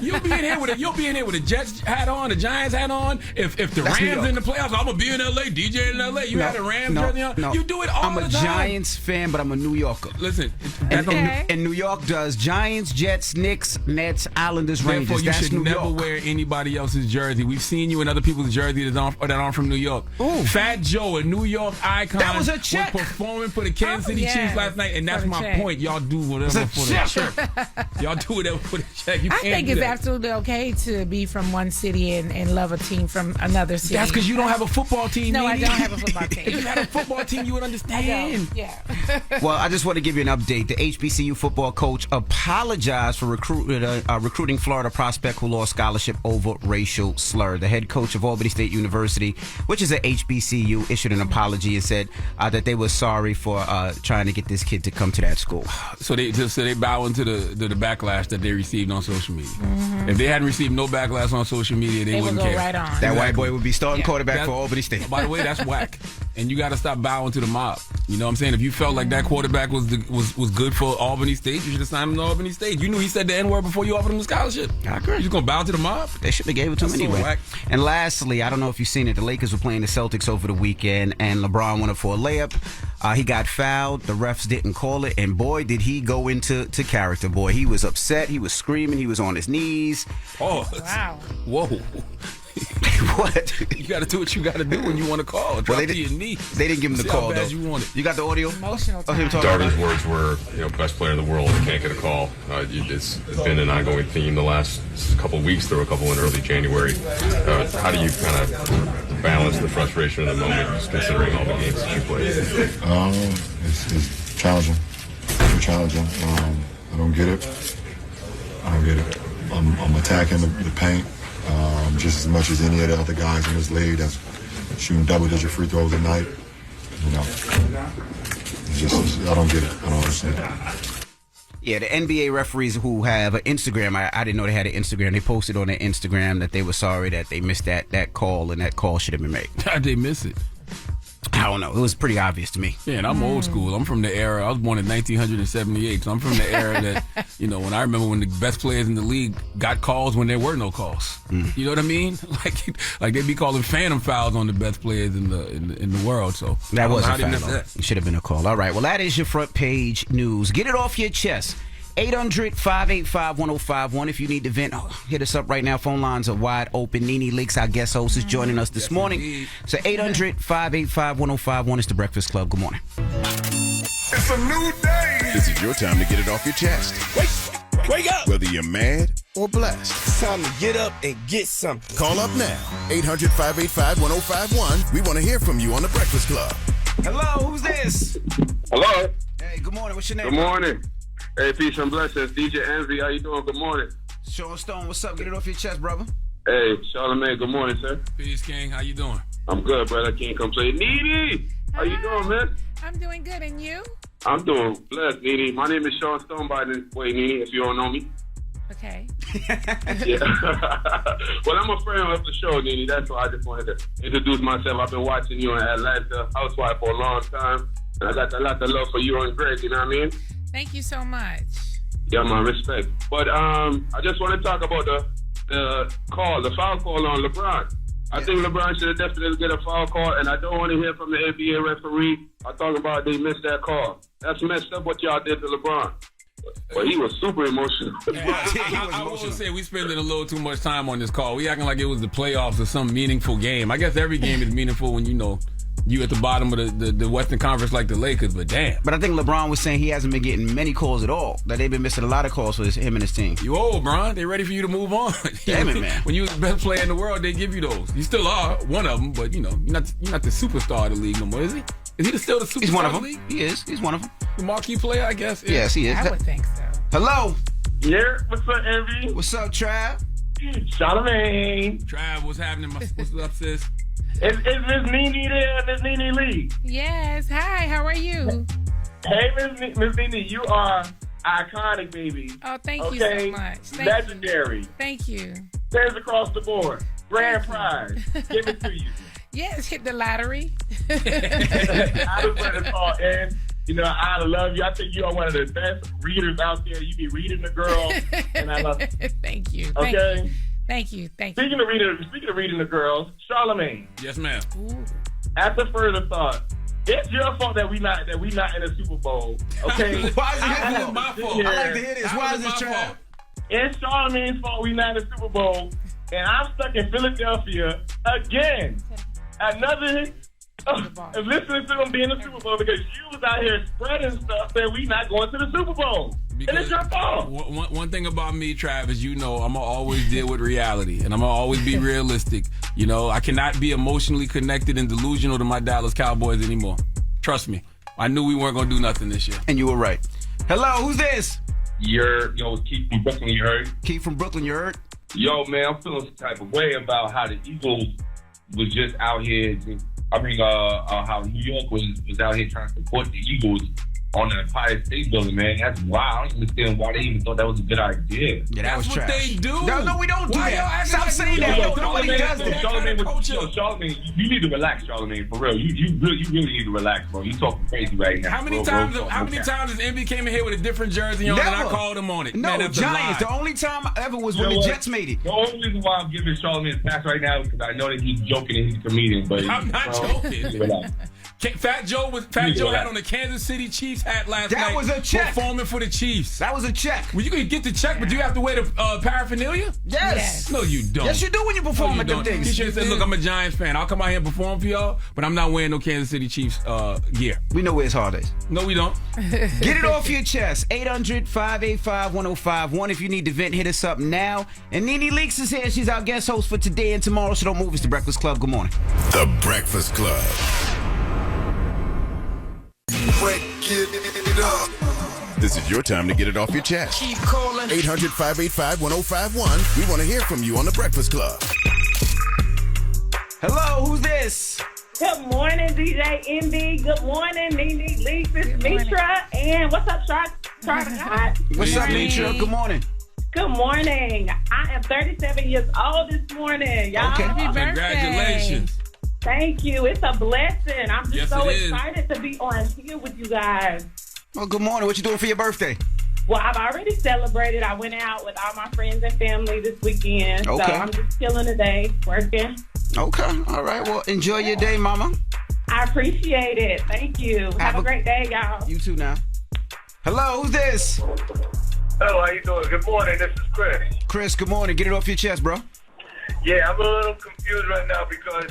You'll be in here with a Jets hat on, a Giants hat on. If the Rams in the playoffs, I'm gonna be in LA, DJ in LA. You had a Rams jersey on. No. You do it all the time. I'm a Giants fan, but I'm a New Yorker. Listen, and New York does Giants, Jets, Knicks, Nets, Islanders, Rangers. Therefore, you should New never York. wear anybody else's jersey. We've seen you in other people's jerseys that aren't from New York. Ooh. Fat Joe, a New York icon, that was a check. was performing for the Kansas City Chiefs last night, and that's my point. Y'all do whatever for the check. Y'all do whatever for the check. I think it's absolutely okay to be from one city and love a team from another city. That's because you don't have a football team. No, I don't have a football team. If you had a football team, you would understand. Yeah. Well, I just want to give you an update. The HBCU football coach apologized for recruiting Florida prospect who lost scholarship over racial slur. The head coach of Albany State University, which is a HBCU, issued an apology and said that they were sorry for trying to get this kid to come to that school. So they bow into the backlash that they received on social media. Mm-hmm. If they hadn't received no backlash on social media, they wouldn't would go care. Right on. That white boy would be starting quarterback for Albany State. By the way, that's whack. And you got to stop bowing to the mob. You know what I'm saying? If you felt like that quarterback was good for Albany State, you should have signed him to Albany State. You knew he said the N-word before you offered him the scholarship. I agree. You just going to bow to the mob? They should have gave it to him anyway. Whack. And lastly, I don't know if you've seen it, the Lakers were playing the Celtics over the weekend, and LeBron went up for a layup. He got fouled. The refs didn't call it, and boy, did he go into character. Boy, he was upset. He was screaming. He was on his knees. Oh, wow. Whoa. What? You got to do what you got to do when you want to call. Drop to your knee. They didn't give him the call, though. You want it. You got the audio? Emotional time. Darvin's words were, best player in the world, can't get a call. It's been an ongoing theme the last couple of weeks. There were a couple in early January. How do you kind of balance the frustration of the moment, just considering all the games that you played? It's challenging. It's challenging. I don't get it. I'm attacking the paint just as much as any of the other guys in this league that's shooting double-digit free throws a night. It's just I don't get it. I don't understand it. Yeah, the NBA referees who have an Instagram, I didn't know they had an Instagram. They posted on their Instagram that they were sorry that they missed that call, and that call should have been made. How'd they miss it? I don't know. It was pretty obvious to me. Yeah, and I'm old school. I'm from the era. I was born in 1978, so I'm from the era that, when I remember when the best players in the league got calls when there were no calls. You know what I mean? Like they'd be calling phantom fouls on the best players in the world. So that was a foul. It should have been a call. All right. Well, that is your front page news. Get it off your chest. 800-585-1051. If you need to vent, hit us up right now. Phone lines are wide open. Nene Leakes, our guest host, is joining us this morning. Indeed. So 800-585-1051 is the Breakfast Club. Good morning. It's a new day. This is your time to get it off your chest. Wake up. Whether you're mad or blessed. It's time to get up and get something. Call up now. 800-585-1051. We want to hear from you on the Breakfast Club. Hello, who's this? Hello. Hey, good morning. What's your name? Good morning. Hey, peace and blessings. DJ Envy, how you doing? Good morning. Sean Stone, what's up? Get it off your chest, brother. Hey, Charlamagne, good morning, sir. Peace, King. How you doing? I'm good, brother. I can't complain. Nene, how you doing, man? I'm doing good, and you? I'm doing blessed, Nene. My name is Sean Stone, by the way, Nene, if you don't know me. Okay. Yeah. Well, I'm a friend of the show, Nene. That's why I just wanted to introduce myself. I've been watching you in Atlanta, Housewife, for a long time, and I got a lot of love for you and Greg, you know what I mean? Thank you so much. Yeah, man, respect. But I just want to talk about the foul call on LeBron. I think LeBron should have definitely get a foul call, and I don't want to hear from the NBA referee. I talk about they missed that call. That's messed up what y'all did to LeBron. But he was super emotional. I will say we spending a little too much time on this call. We acting like it was the playoffs or some meaningful game. I guess every game is meaningful when you at the bottom of the Western Conference like the Lakers, but damn. But I think LeBron was saying he hasn't been getting many calls at all. That they've been missing a lot of calls for him and his team. You old, Bron. They ready for you to move on. Damn it, man. When you was the best player in the world, they give you those. You still are one of them, but you're not the superstar of the league no more, is he? Is he still the superstar He's one of the them. league? He is. He's one of them. The marquee player, I guess. Yes, he is. I would think so. Hello. Yeah, what's up, Envy? What's up, Trav? Charlamagne. Trav, what's happening? What's up, sis? Is Miss Nene there? Miss Nene Lee? Yes. Hi. How are you? Hey, Miss Nene, you are iconic, baby. Oh, thank you so much. Legendary. Thank you. There's across the board. Grand prize. Give it to you. Yes, hit the lottery. I just want to call in You know, I love you. I think you are one of the best readers out there. You be reading the girls, and I love you. Thank you. Okay? Thank you. Speaking of reading the girls, Charlamagne. Yes, ma'am. Ooh. After further thought, it's your fault that we not in the Super Bowl. Okay? Why is it my fault? I like to hear this. Why is this Trav? It's Charlamagne's fault we not in the Super Bowl, and I'm stuck in Philadelphia again. Another of listening to them being in the Super Bowl because you was out here spreading stuff that we not going to the Super Bowl. Because and it's your fault. One thing about me, Travis, you know, I'm going to always deal with reality, and I'm going to always be realistic. You know, I cannot be emotionally connected and delusional to my Dallas Cowboys anymore. Trust me. I knew we weren't going to do nothing this year. And you were right. Hello, who's this? Keith from Brooklyn, you heard? Keith from Brooklyn, you heard? Yo, man, I'm feeling some type of way about how the Eagles was just out here. How New York was out here trying to support the Eagles on the Empire State Building, man. That's wild. I don't understand why they even thought that was a good idea. Yeah, that was That's what trash. they do. No, we don't do that. Stop saying that. Nobody does that. Charlamagne, you need to relax, Charlamagne, for real. You really need to relax, bro. You talking crazy right now. How many times has MB came in here with a different jersey on and I called him on it? No, man, Giants. The only time ever was when the Jets made it. The only reason why I'm giving Charlamagne a pass right now is because I know that he's joking and he's a comedian. But I'm not joking. Relax. Fat Joe had on the Kansas City Chiefs hat last night. That was a check. Performing for the Chiefs. That was a check. Well, you can get the check, but do you have to wear the paraphernalia? Yes. No, you don't. Yes, you do when you perform at them things. You should have said, look, I'm a Giants fan. I'll come out here and perform for y'all, but I'm not wearing no Kansas City Chiefs gear. We know where it's holidays. No, we don't. Get it off your chest. 800-585-1051. If you need to vent, hit us up now. And Nene Leakes is here. She's our guest host for today and tomorrow, so don't move. It's The Breakfast Club. Good morning. The Breakfast Club. This is your time to get it off your chest. Keep calling. 800-585-1051. We want to hear from you on The Breakfast Club. Hello, who's this? Good morning, DJ MB. Good morning, Nene Leakes. It's Mitra. And what's up, Charlamagne? What's up, Mitra? Good morning. Good morning. I am 37 years old this morning, y'all. Okay. Happy birthday. Congratulations. Thank you. It's a blessing. I'm just so it is. excited to be on here with you guys. Well, good morning. What you doing for your birthday? Well, I've already celebrated. I went out with all my friends and family this weekend. Okay. So I'm just chilling today, working. Okay. All right. Well, enjoy your day, Mama. I appreciate it. Thank you. Have a great day, y'all. You too now. Hello, who's this? Hello, how you doing? Good morning. This is Chris. Chris, good morning. Get it off your chest, bro. Yeah, I'm a little confused right now because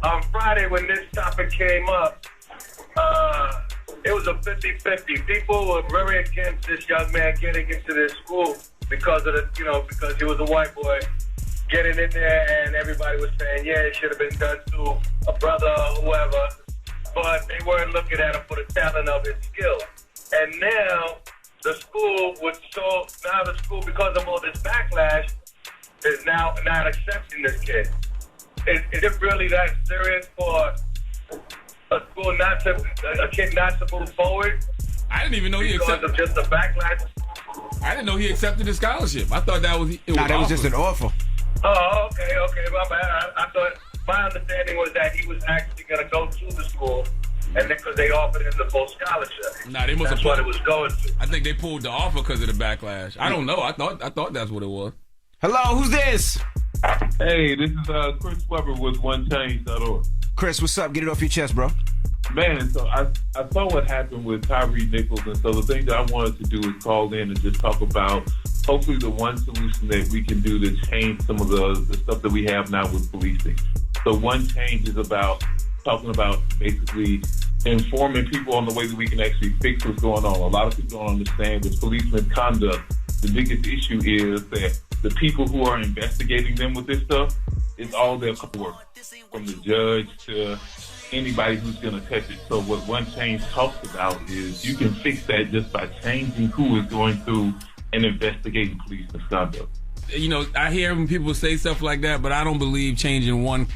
on Friday when this topic came up, it was a 50-50. People were very against this young man getting into this school because of because he was a white boy getting in there, and everybody was saying, yeah, it should have been done to a brother or whoever, but they weren't looking at him for the talent of his skill. And now the school because of all this backlash is now not accepting this kid. Is it really that serious for a kid not to move forward? I didn't even know he accepted. Because of just the backlash. I didn't know he accepted the scholarship. I thought that was that was just an offer. Oh, okay. My bad. I thought my understanding was that he was actually going to go to the school, and because they offered him the full scholarship. Nah, they must that's have what it was going to. I think they pulled the offer because of the backlash. I don't know. I thought that's what it was. Hello, who's this? Hey, this is Chris Weber with OneChange.org. Chris, what's up? Get it off your chest, bro. Man, so I saw what happened with Tyree Nichols, and so the thing that I wanted to do is call in and just talk about hopefully the one solution that we can do to change some of the stuff that we have now with policing. So one change is about talking about basically informing people on the way that we can actually fix what's going on. A lot of people don't understand with police misconduct. The biggest issue is that the people who are investigating them with this stuff, it's all their work, from the judge to anybody who's going to touch it. So what One Change talks about is you can fix that just by changing who is going through and investigating police misconduct. You know, I hear when people say stuff like that, but I don't believe changing one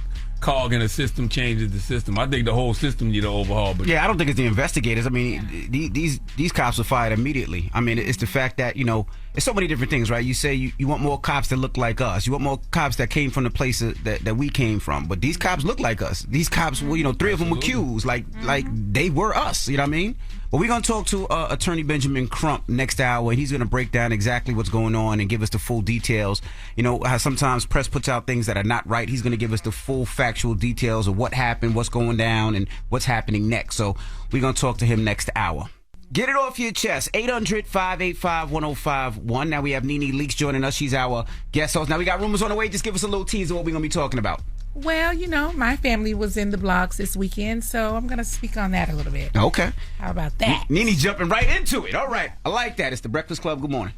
cog in a system changes the system. I think the whole system need to overhaul. But yeah, I don't think it's the investigators. I mean, these cops were fired immediately. I mean, it's the fact that, you know, it's so many different things, right? You say you want more cops that look like us. You want more cops that came from the place that we came from. But these cops look like us. These cops, well, you know, 3 of them were Qs, like they were us. You know what I mean? Well, we're going to talk to Attorney Benjamin Crump next hour, and he's going to break down exactly what's going on and give us the full details. You know, how sometimes press puts out things that are not right. He's going to give us the full factual details of what happened, what's going down, and what's happening next. So we're going to talk to him next hour. Get it off your chest. 800-585-1051. Now we have Nene Leakes joining us. She's our guest host. Now we got rumors on the way. Just give us a little tease of what we're going to be talking about. Well, you know, my family was in the blogs this weekend, so I'm going to speak on that a little bit. Okay. How about that? Nene jumping right into it. All right. I like that. It's The Breakfast Club. Good morning.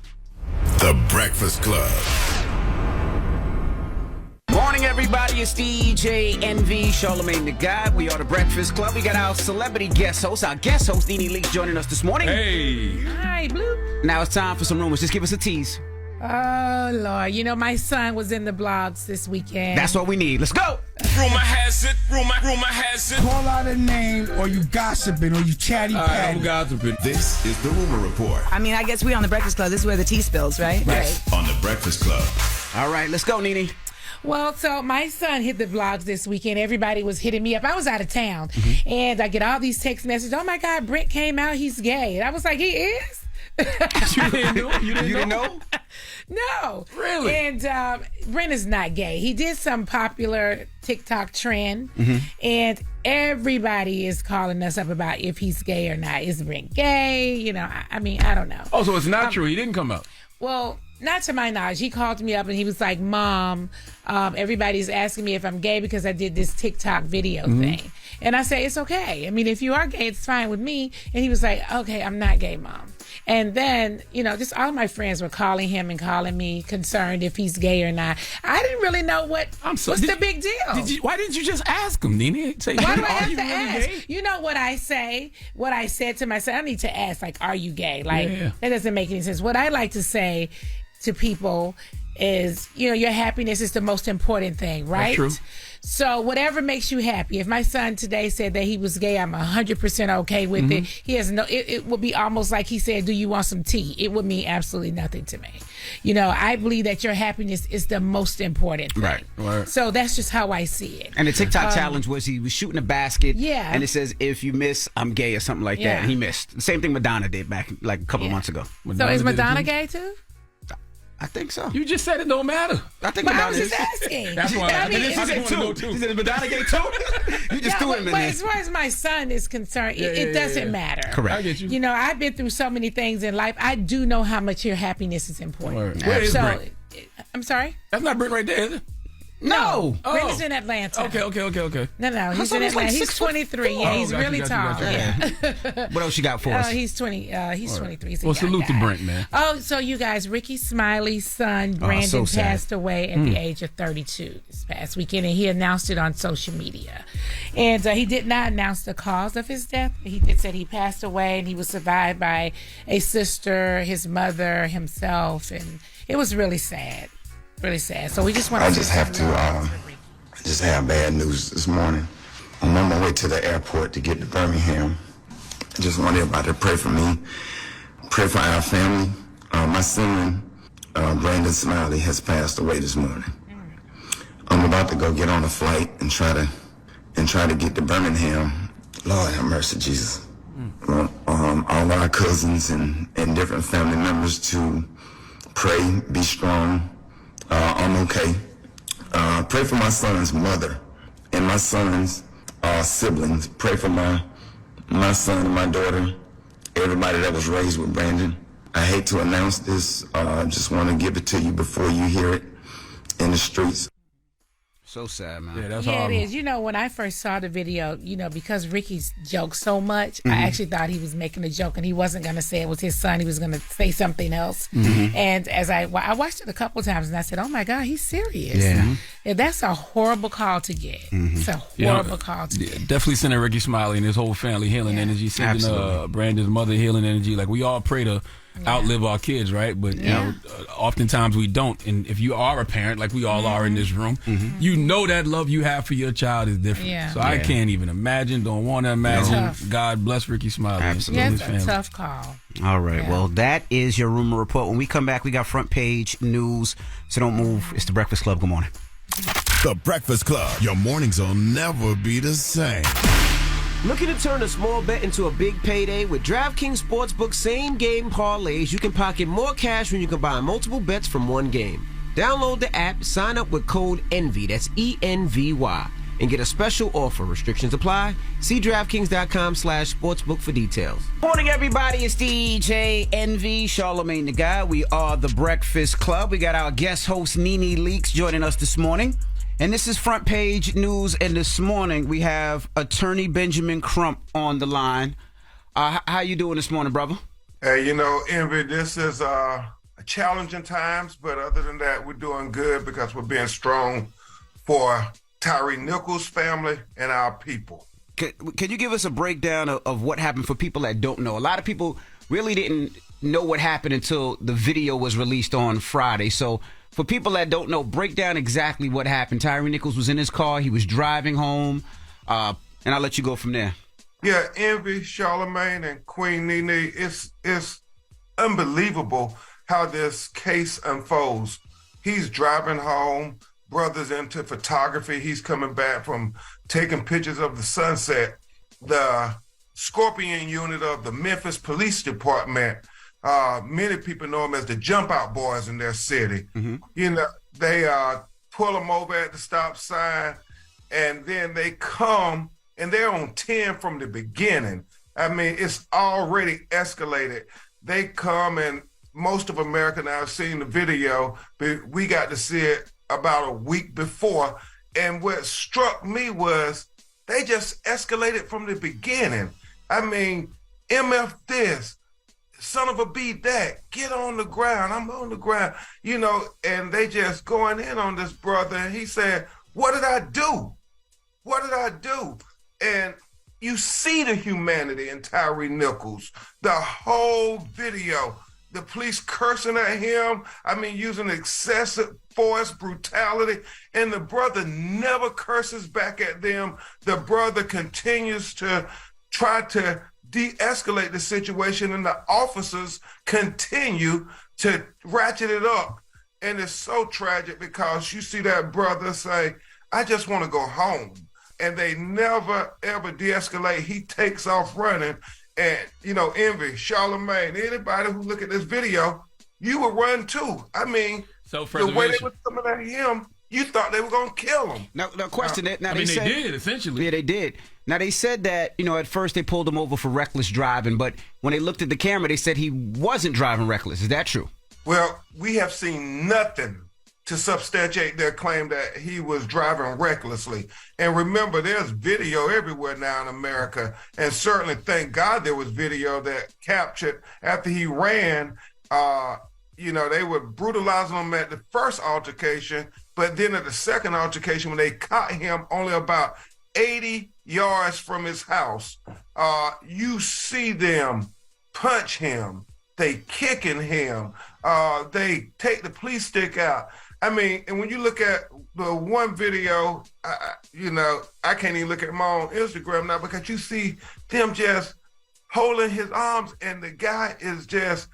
The Breakfast Club. Morning, everybody. It's DJ NV, Charlamagne the God. We are The Breakfast Club. We got our celebrity guest host, Nene Leakes, joining us this morning. Hey. Hi, Blue. Now it's time for some rumors. Just give us a tease. Oh, Lord. You know, my son was in the blogs this weekend. That's what we need. Let's go. Rumor has it. Rumor has it. Call out a name, or you gossiping, or you chatty patty. I'm gossiping. This is the Rumor Report. I mean, I guess we on The Breakfast Club. This is where the tea spills, right? Right. On The Breakfast Club. All right, let's go, Nene. Well, so my son hit the blogs this weekend. Everybody was hitting me up. I was out of town, and I get all these text messages. Oh, my God, Brent came out. He's gay. And I was like, he is? You didn't know? You didn't know? No. Really? And Brent is not gay. He did some popular TikTok trend, and everybody is calling us up about if he's gay or not. Is Brent gay? You know, I mean, I don't know. Oh, so it's not true. He didn't come out. Well, not to my knowledge. He called me up and he was like, Mom, everybody's asking me if I'm gay because I did this TikTok video thing. And I say, it's okay. I mean, if you are gay, it's fine with me. And he was like, okay, I'm not gay, Mom. And then, you know, just all my friends were calling him and calling me concerned if he's gay or not. I didn't really know what's the big deal. Why didn't you just ask him, Nene? Say, why do I have to really ask? gay? You know what I say? What I said to myself, I need to ask, like, are you gay? Like, that doesn't make any sense. What I like to say to people is, you know, your happiness is the most important thing, right? That's true. So whatever makes you happy. If my son today said that he was gay, I'm 100% okay with it. He has no. It would be almost like he said, "Do you want some tea?" It would mean absolutely nothing to me. You know, I believe that your happiness is the most important thing. Right. So that's just how I see it. And the TikTok challenge was he was shooting a basket. Yeah. And it says, if you miss, I'm gay or something like that. And he missed. The same thing Madonna did back like a couple months ago. So is Madonna gay too? I think so. You just said it don't matter. I think But I Madonna was is. just asking. That's why I mean, I just want to know too. She said, is Madonna gay too? You just threw him in there. As far as my son is concerned, it doesn't matter. Correct. I get you. You know, I've been through so many things in life. I do know how much your happiness is important. Where is Brent? I'm sorry? That's not Brent right there, is it? No. Oh. Brent is in Atlanta. Okay. No. He's in Atlanta. He's 23. Yeah, he's really tall. What else you got for us? He's 20. He's 23. Well, salute to Brent, man. Oh, so you guys, Ricky Smiley's son, Brandon, passed away at the age of 32 this past weekend, and he announced it on social media. And he did not announce the cause of his death. He did said he passed away, and he was survived by a sister, his mother, himself, and it was really sad. Really sad. So we just want to. I just have bad news this morning. I'm on my way to the airport to get to Birmingham. I just want everybody to pray for me, pray for our family. My son, Brandon Smiley, has passed away this morning. I'm about to go get on a flight and try to get to Birmingham. Lord have mercy, Jesus. All our cousins and different family members to pray, be strong. I'm okay. Pray for my son's mother and my son's siblings. Pray for my son and my daughter, everybody that was raised with Brandon. I hate to announce this. I just want to give it to you before you hear it in the streets. So sad, man. Yeah, that's Yeah, horrible. it is. You know, when I first saw the video, you know, because Ricky's joked so much, I actually thought he was making a joke and he wasn't going to say it was his son. He was going to say something else. And as I watched it a couple times and I said, oh my God, he's serious. Yeah. And that's a horrible call to get. It's a horrible call to get. Definitely sending Ricky Smiley and his whole family healing energy. Sending Brandon's mother healing energy. Like, we all pray to outlive our kids, right? But you know, oftentimes we don't. And if you are a parent, like we all are in this room, you know that love you have for your child is different. So I can't even imagine, don't want to imagine. God bless Ricky Smiley. Absolutely. Yeah, it's a tough call. All right. Well, that is your rumor report. When we come back, we got front page news. So don't move. It's The Breakfast Club. Good morning. The Breakfast Club. Your mornings will never be the same. Looking to turn a small bet into a big payday? With DraftKings Sportsbook same-game parlays, you can pocket more cash when you combine multiple bets from one game. Download the app, sign up with code ENVY, that's ENVY, and get a special offer. Restrictions apply. See DraftKings.com/sportsbook for details. Morning, everybody. It's DJ Envy, Charlamagne the Guy. We are the Breakfast Club. We got our guest host, Nene Leakes, joining us this morning. And this is front page news. And this morning, we have attorney Benjamin Crump on the line. How you doing this morning, brother? Hey, Envy, this is challenging times. But other than that, we're doing good because we're being strong for Tyree Nichols' family and our people. Can you give us a breakdown of what happened for people that don't know? A lot of people really didn't know what happened until the video was released on Friday. So for people that don't know, break down exactly what happened. Tyree Nichols was in his car. He was driving home. And I'll let you go from there. Yeah, Envy, Charlamagne, and Queen Nene, it's unbelievable how this case unfolds. He's driving home. Brother's into photography. He's coming back from taking pictures of the sunset. The Scorpion unit of the Memphis Police Department, many people know them as the Jump Out Boys in their city. Mm-hmm. They pull them over at the stop sign, and then they come, and they're on 10 from the beginning. I mean, it's already escalated. They come, and most of America now have seen the video, but we got to see it about a week before. And what struck me was they just escalated from the beginning. I mean, MF this, son of a B that, get on the ground, I'm on the ground, and they just going in on this brother. And he said, what did I do? What did I do? And you see the humanity in Tyree Nichols, the whole video. The police cursing at him, using excessive force, brutality, and the brother never curses back at them. The brother continues to try to de-escalate the situation, and the officers continue to ratchet it up. And it's so tragic because you see that brother say, I just want to go home. And they never, ever de-escalate. He takes off running. And, Envy, Charlamagne, anybody who look at this video, you would run too. The way they were coming at him, you thought they were going to kill him. Now question it. Now they did, essentially. Yeah, they did. Now, they said that, at first they pulled him over for reckless driving, but when they looked at the camera, they said he wasn't driving reckless. Is that true? Well, we have seen nothing to substantiate their claim that he was driving recklessly. And remember, there's video everywhere now in America. And certainly, thank God there was video that captured after he ran. They were brutalizing him at the first altercation, but then at the second altercation, when they caught him only about 80 yards from his house, you see them punch him. They kicking him. They take the police stick out. And when you look at the one video, I can't even look at my own Instagram now because you see them just holding his arms and the guy is just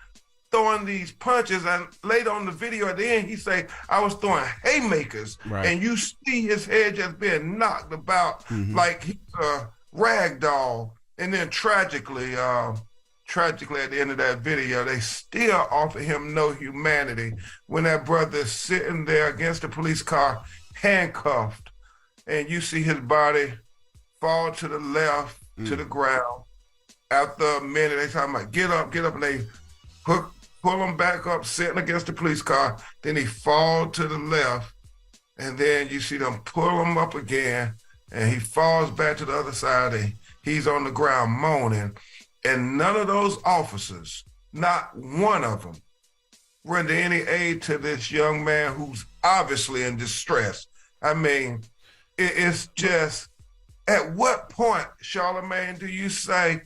throwing these punches. And later on the video at the end, he say, I was throwing haymakers. Right. And you see his head just being knocked about like he's a rag doll. And then tragically at the end of that video, they still offer him no humanity when that brother is sitting there against the police car, handcuffed, and you see his body fall to the left, to the ground. After a minute, they talking about, get up, and they pull him back up, sitting against the police car. Then he fall to the left, and then you see them pull him up again, and he falls back to the other side, and he's on the ground moaning. And none of those officers, not one of them, render any aid to this young man who's obviously in distress. It's just, at what point, Charlamagne, do you say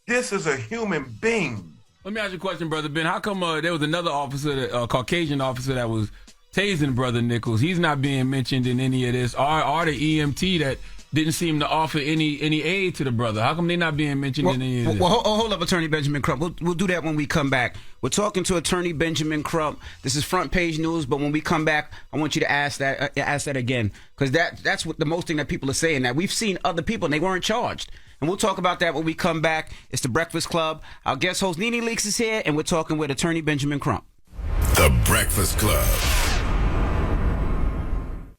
this is a human being? Let me ask you a question, Brother Ben. How come there was another officer, a Caucasian officer that was tasing Brother Nichols? He's not being mentioned in any of this. Or the EMT that didn't seem to offer any aid to the brother. How come they're not being mentioned in any of this? Well, hold up, Attorney Benjamin Crump. We'll do that when we come back. We're talking to Attorney Benjamin Crump. This is front page news, but when we come back, I want you to ask that again, because that's what the most thing that people are saying. That we've seen other people and they weren't charged. And we'll talk about that when we come back. It's The Breakfast Club. Our guest host, Nene Leakes, is here, and we're talking with attorney Benjamin Crump. The Breakfast Club.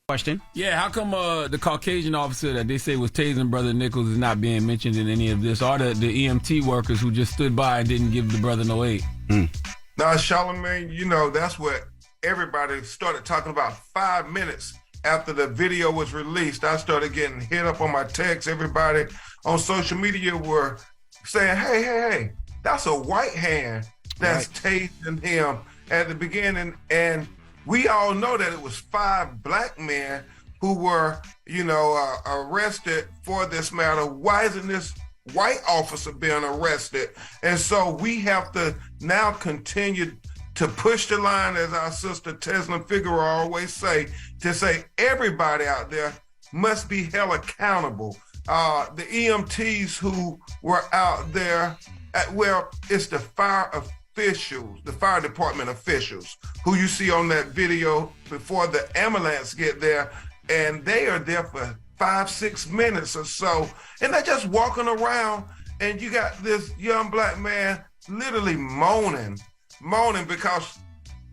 Question. Yeah, how come the Caucasian officer that they say was tasing Brother Nichols is not being mentioned in any of this? Or the EMT workers who just stood by and didn't give the brother no aid? Now, Charlamagne, that's what everybody started talking about 5 minutes after the video was released. I started getting hit up on my text. Everybody on social media were saying, hey, that's a white hand that's tasing him at the beginning. And we all know that it was 5 black men who were, arrested for this matter. Why isn't this white officer being arrested? And so we have to now continue to push the line, as our sister Tesla Figueroa always say everybody out there must be held accountable. The EMTs who were out there, it's the fire officials, the fire department officials who you see on that video before the ambulance get there, and they are there for 5-6 minutes or so, and they're just walking around, and you got this young black man literally moaning because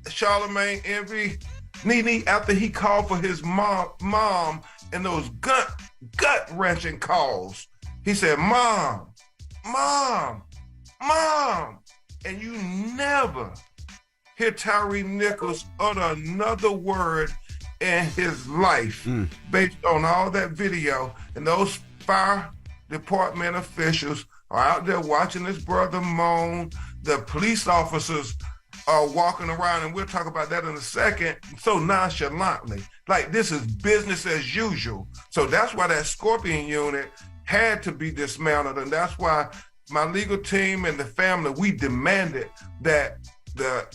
Charlamagne, Envy, Nene, after he called for his mom and those gut-wrenching calls, he said, Mom, and you never hear Tyree Nichols utter another word in his life based on all that video. And those fire department officials are out there watching this brother moan. The police officers are walking around, and we'll talk about that in a second, so nonchalantly, like this is business as usual. So that's why that Scorpion unit had to be dismantled, and that's why my legal team and the family, we demanded that the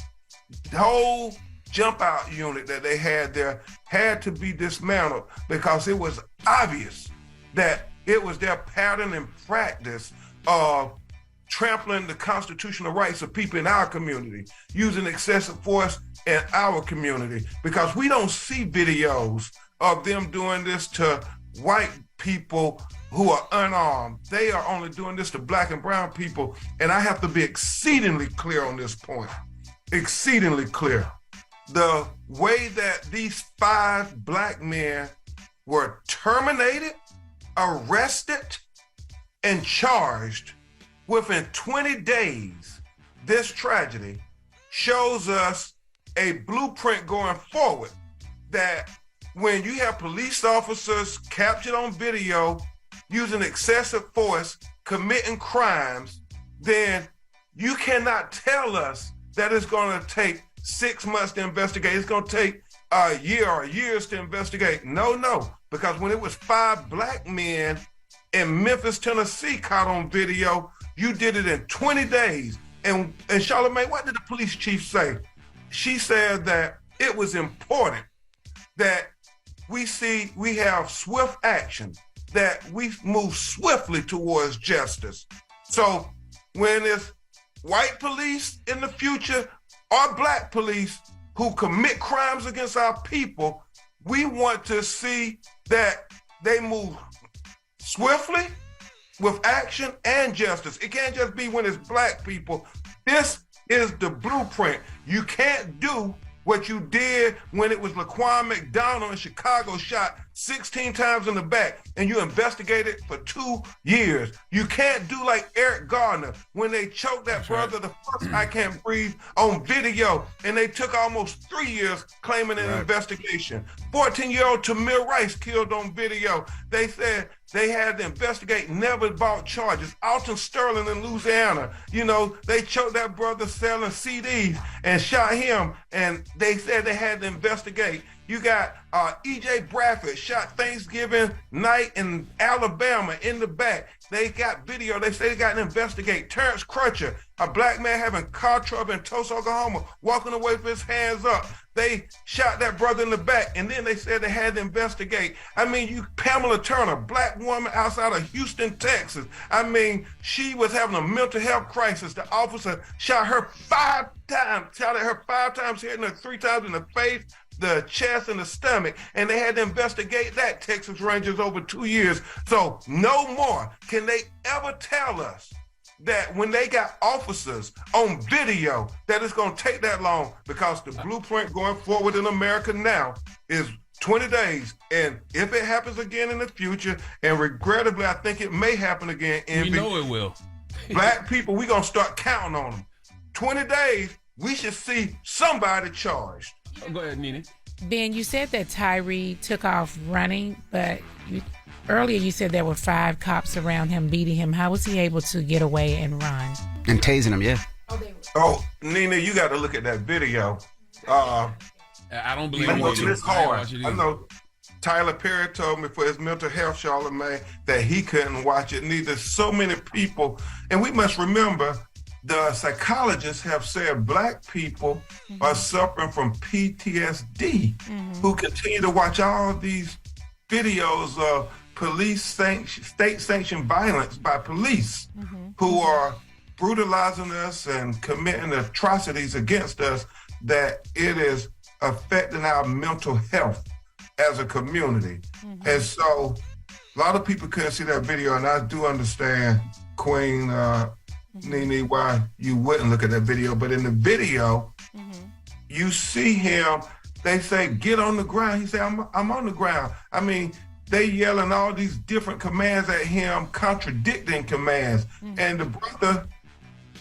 whole jump out unit that they had there had to be dismantled, because it was obvious that it was their pattern and practice of trampling the constitutional rights of people in our community, using excessive force in our community, because we don't see videos of them doing this to white people who are unarmed. They are only doing this to black and brown people, and I have to be exceedingly clear on this point. Exceedingly clear. The way that these 5 black men were terminated, arrested, and charged within 20 days, this tragedy shows us a blueprint going forward, that when you have police officers captured on video using excessive force, committing crimes, then you cannot tell us that it's going to take 6 months to investigate. It's going to take a year or years to investigate. No, because when it was 5 black men in Memphis, Tennessee caught on video, you did it in 20 days. And Charlamagne, what did the police chief say? She said that it was important that we have swift action, that we move swiftly towards justice. So when it's white police in the future or black police who commit crimes against our people, we want to see that they move swiftly with action and justice. It can't just be when it's black people. This is the blueprint. You can't do what you did when it was Laquan McDonald in Chicago, shot 16 times in the back, and you investigated for 2 years. You can't do like Eric Gardner when they choked that brother, the first I Can't Breathe, on video, and they took almost 3 years claiming an investigation. 14-year-old Tamir Rice killed on video. They said they had to investigate, never brought charges. Alton Sterling in Louisiana, they choked that brother selling CDs and shot him, and they said they had to investigate. You got E.J. Bradford shot Thanksgiving night in Alabama in the back. They got video. They say they got to investigate. Terrence Crutcher, a black man having car trouble in Tulsa, Oklahoma, walking away with his hands up. They shot that brother in the back, and then they said they had to investigate. Pamela Turner, black woman outside of Houston, Texas. She was having a mental health crisis. The officer shot her 5 times, shot at her 5 times, hitting her 3 times in the face, the chest and the stomach, and they had to investigate that, Texas Rangers, over 2 years. So no more can they ever tell us that when they got officers on video that it's going to take that long, because the blueprint going forward in America now is 20 days. And if it happens again in the future, and regrettably, I think it may happen again. We know it will. Black people, we're going to start counting on them. 20 days, we should see somebody charged. Oh, go ahead, Nene. Ben, you said that Tyree took off running, but earlier you said there were 5 cops around him beating him. How was he able to get away and run? And tasing him, yeah. Oh, Nina, you got to look at that video. I don't believe it's hard. I know Tyler Perry told me for his mental health, Charlamagne, that he couldn't watch it. Neither so many people. And we must remember, the psychologists have said Black people are suffering from PTSD, who continue to watch all these videos of state-sanctioned violence by police who are brutalizing us and committing atrocities against us, that it is affecting our mental health as a community. And so a lot of people couldn't see that video, and I do understand, Queen Nene, why you wouldn't look at that video. But in the video, you see him, they say, get on the ground. He said, I'm on the ground. I mean, they yelling all these different commands at him, contradicting commands. And the brother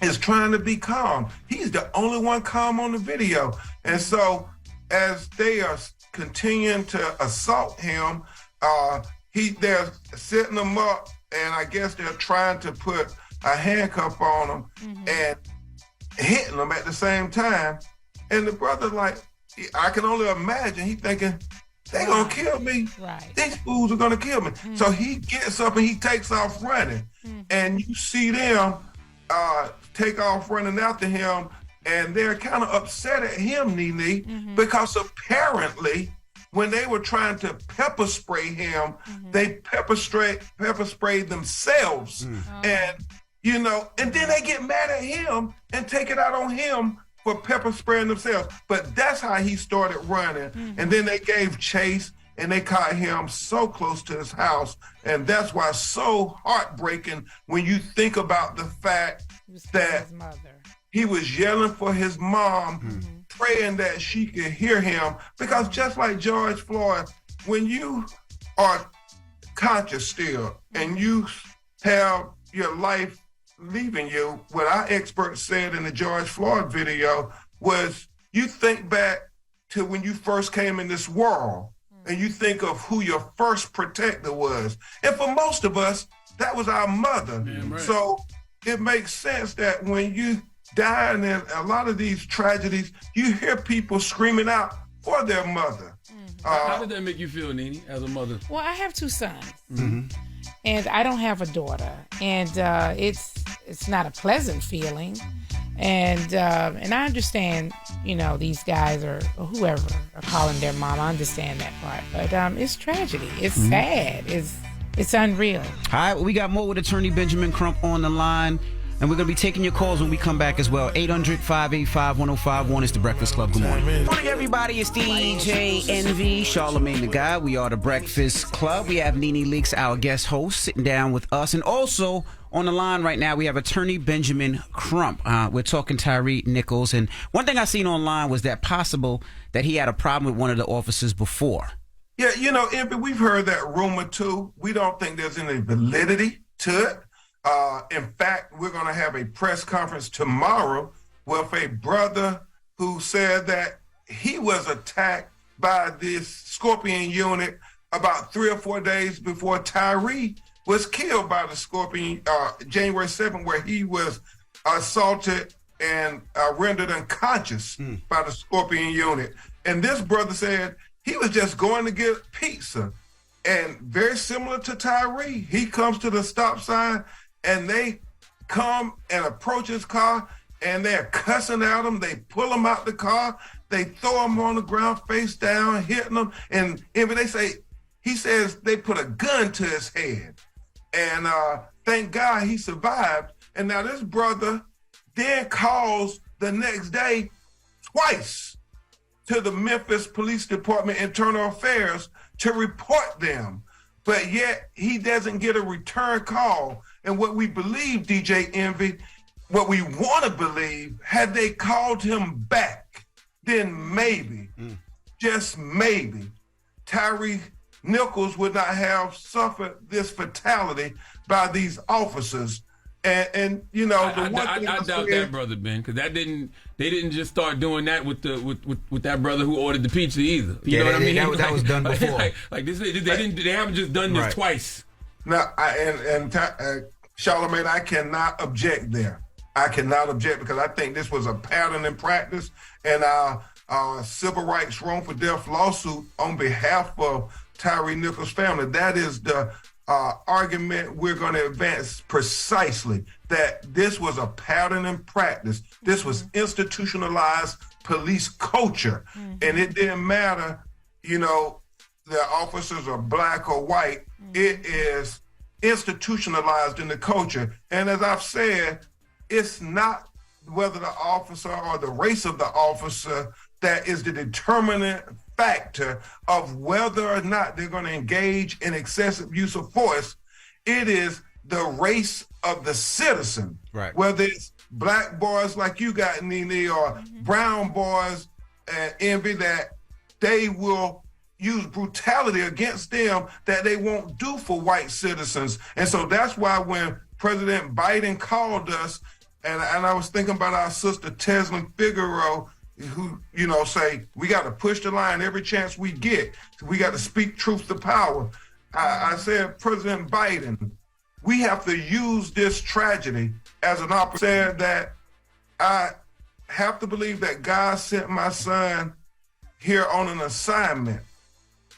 is trying to be calm. He's the only one calm on the video. And so as they are continuing to assault him, they're setting him up, and I guess they're trying to put a handcuff on him and hitting him at the same time. And the brother, like, I can only imagine, he thinking, they gonna kill me. Right. These fools are gonna kill me. So he gets up and he takes off running. And you see them take off running after him, and they're kind of upset at him, Nene, because apparently when they were trying to pepper spray him, they pepper sprayed themselves. And, you know, and then they get mad at him and take it out on him for pepper spraying themselves. But that's how he started running. And then they gave chase, and they caught him so close to his house. And that's why it's so heartbreaking when you think about the fact that he was yelling for his mom, praying that she could hear him. Because just like George Floyd, when you are conscious still and you have your life leaving you, what our expert said in the George Floyd video was, you think back to when you first came in this world and you think of who your first protector was. And for most of us, that was our mother. Right. So it makes sense that when you die in a lot of these tragedies, you hear people screaming out for their mother. How did that make you feel, Nene, as a mother? Well, I have 2 sons, and I don't have a daughter, and it's not a pleasant feeling. And I understand, you know, these guys or whoever are calling their mom. I understand that part, but it's tragedy. It's sad. It's unreal. All right, well, we got more with attorney Benjamin Crump on the line, and we're going to be taking your calls when we come back as well. 800-585-1051 is the Breakfast Club. Good morning. Good morning, everybody. It's DJ Envy, Charlamagne the Guy. We are the Breakfast Club. We have Nene Leakes, our guest host, sitting down with us. And also on the line right now, we have attorney Benjamin Crump. We're talking Tyree Nichols. And one thing I seen online was that possible that he had a problem with one of the officers before. Yeah, you know, Envy, we've heard that rumor too. We don't think there's any validity to it. In fact, we're going to have a press conference tomorrow with a brother who said that he was attacked by this Scorpion unit about 3 or 4 days before Tyree was killed by the Scorpion, January 7th, where he was assaulted and rendered unconscious by the Scorpion unit. And this brother said he was just going to get pizza. And very similar to Tyree, he comes to the stop sign and they come and approach his car and they're cussing at him. They pull him out the car. They throw him on the ground face down, hitting him. And he says they put a gun to his head. And thank God he survived. And now this brother then calls the next day twice to the Memphis Police Department Internal Affairs to report them. But yet he doesn't get a return call. And what we believe, DJ Envy, what we want to believe, had they called him back, then maybe, just maybe, Tyree Nichols would not have suffered this fatality by these officers. And you know, I doubt that, brother Ben, because they didn't just start doing that with that brother who ordered the pizza either. You know what I mean? That was done before. Like this, they haven't just done this twice. No, Charlamagne, I cannot object there. I cannot object because I think this was a pattern in practice, and our civil rights wrongful death lawsuit on behalf of Tyree Nichols' family, that is the argument we're going to advance precisely, that this was a pattern in practice. This was institutionalized police culture, and it didn't matter, you know, the officers are black or white. It is institutionalized in the culture. And as I've said, it's not whether the officer or the race of the officer that is the determinant factor of whether or not they're going to engage in excessive use of force. It is the race of the citizen, whether it's black boys like you got, Nene, or brown boys and Envy, that they will use brutality against them that they won't do for white citizens. And so that's why when President Biden called us, and I was thinking about our sister Teslin Figueroa, who, you know, say, we got to push the line every chance we get. We got to speak truth to power. I said, President Biden, we have to use this tragedy as an opportunity. That I have to believe that God sent my son here on an assignment.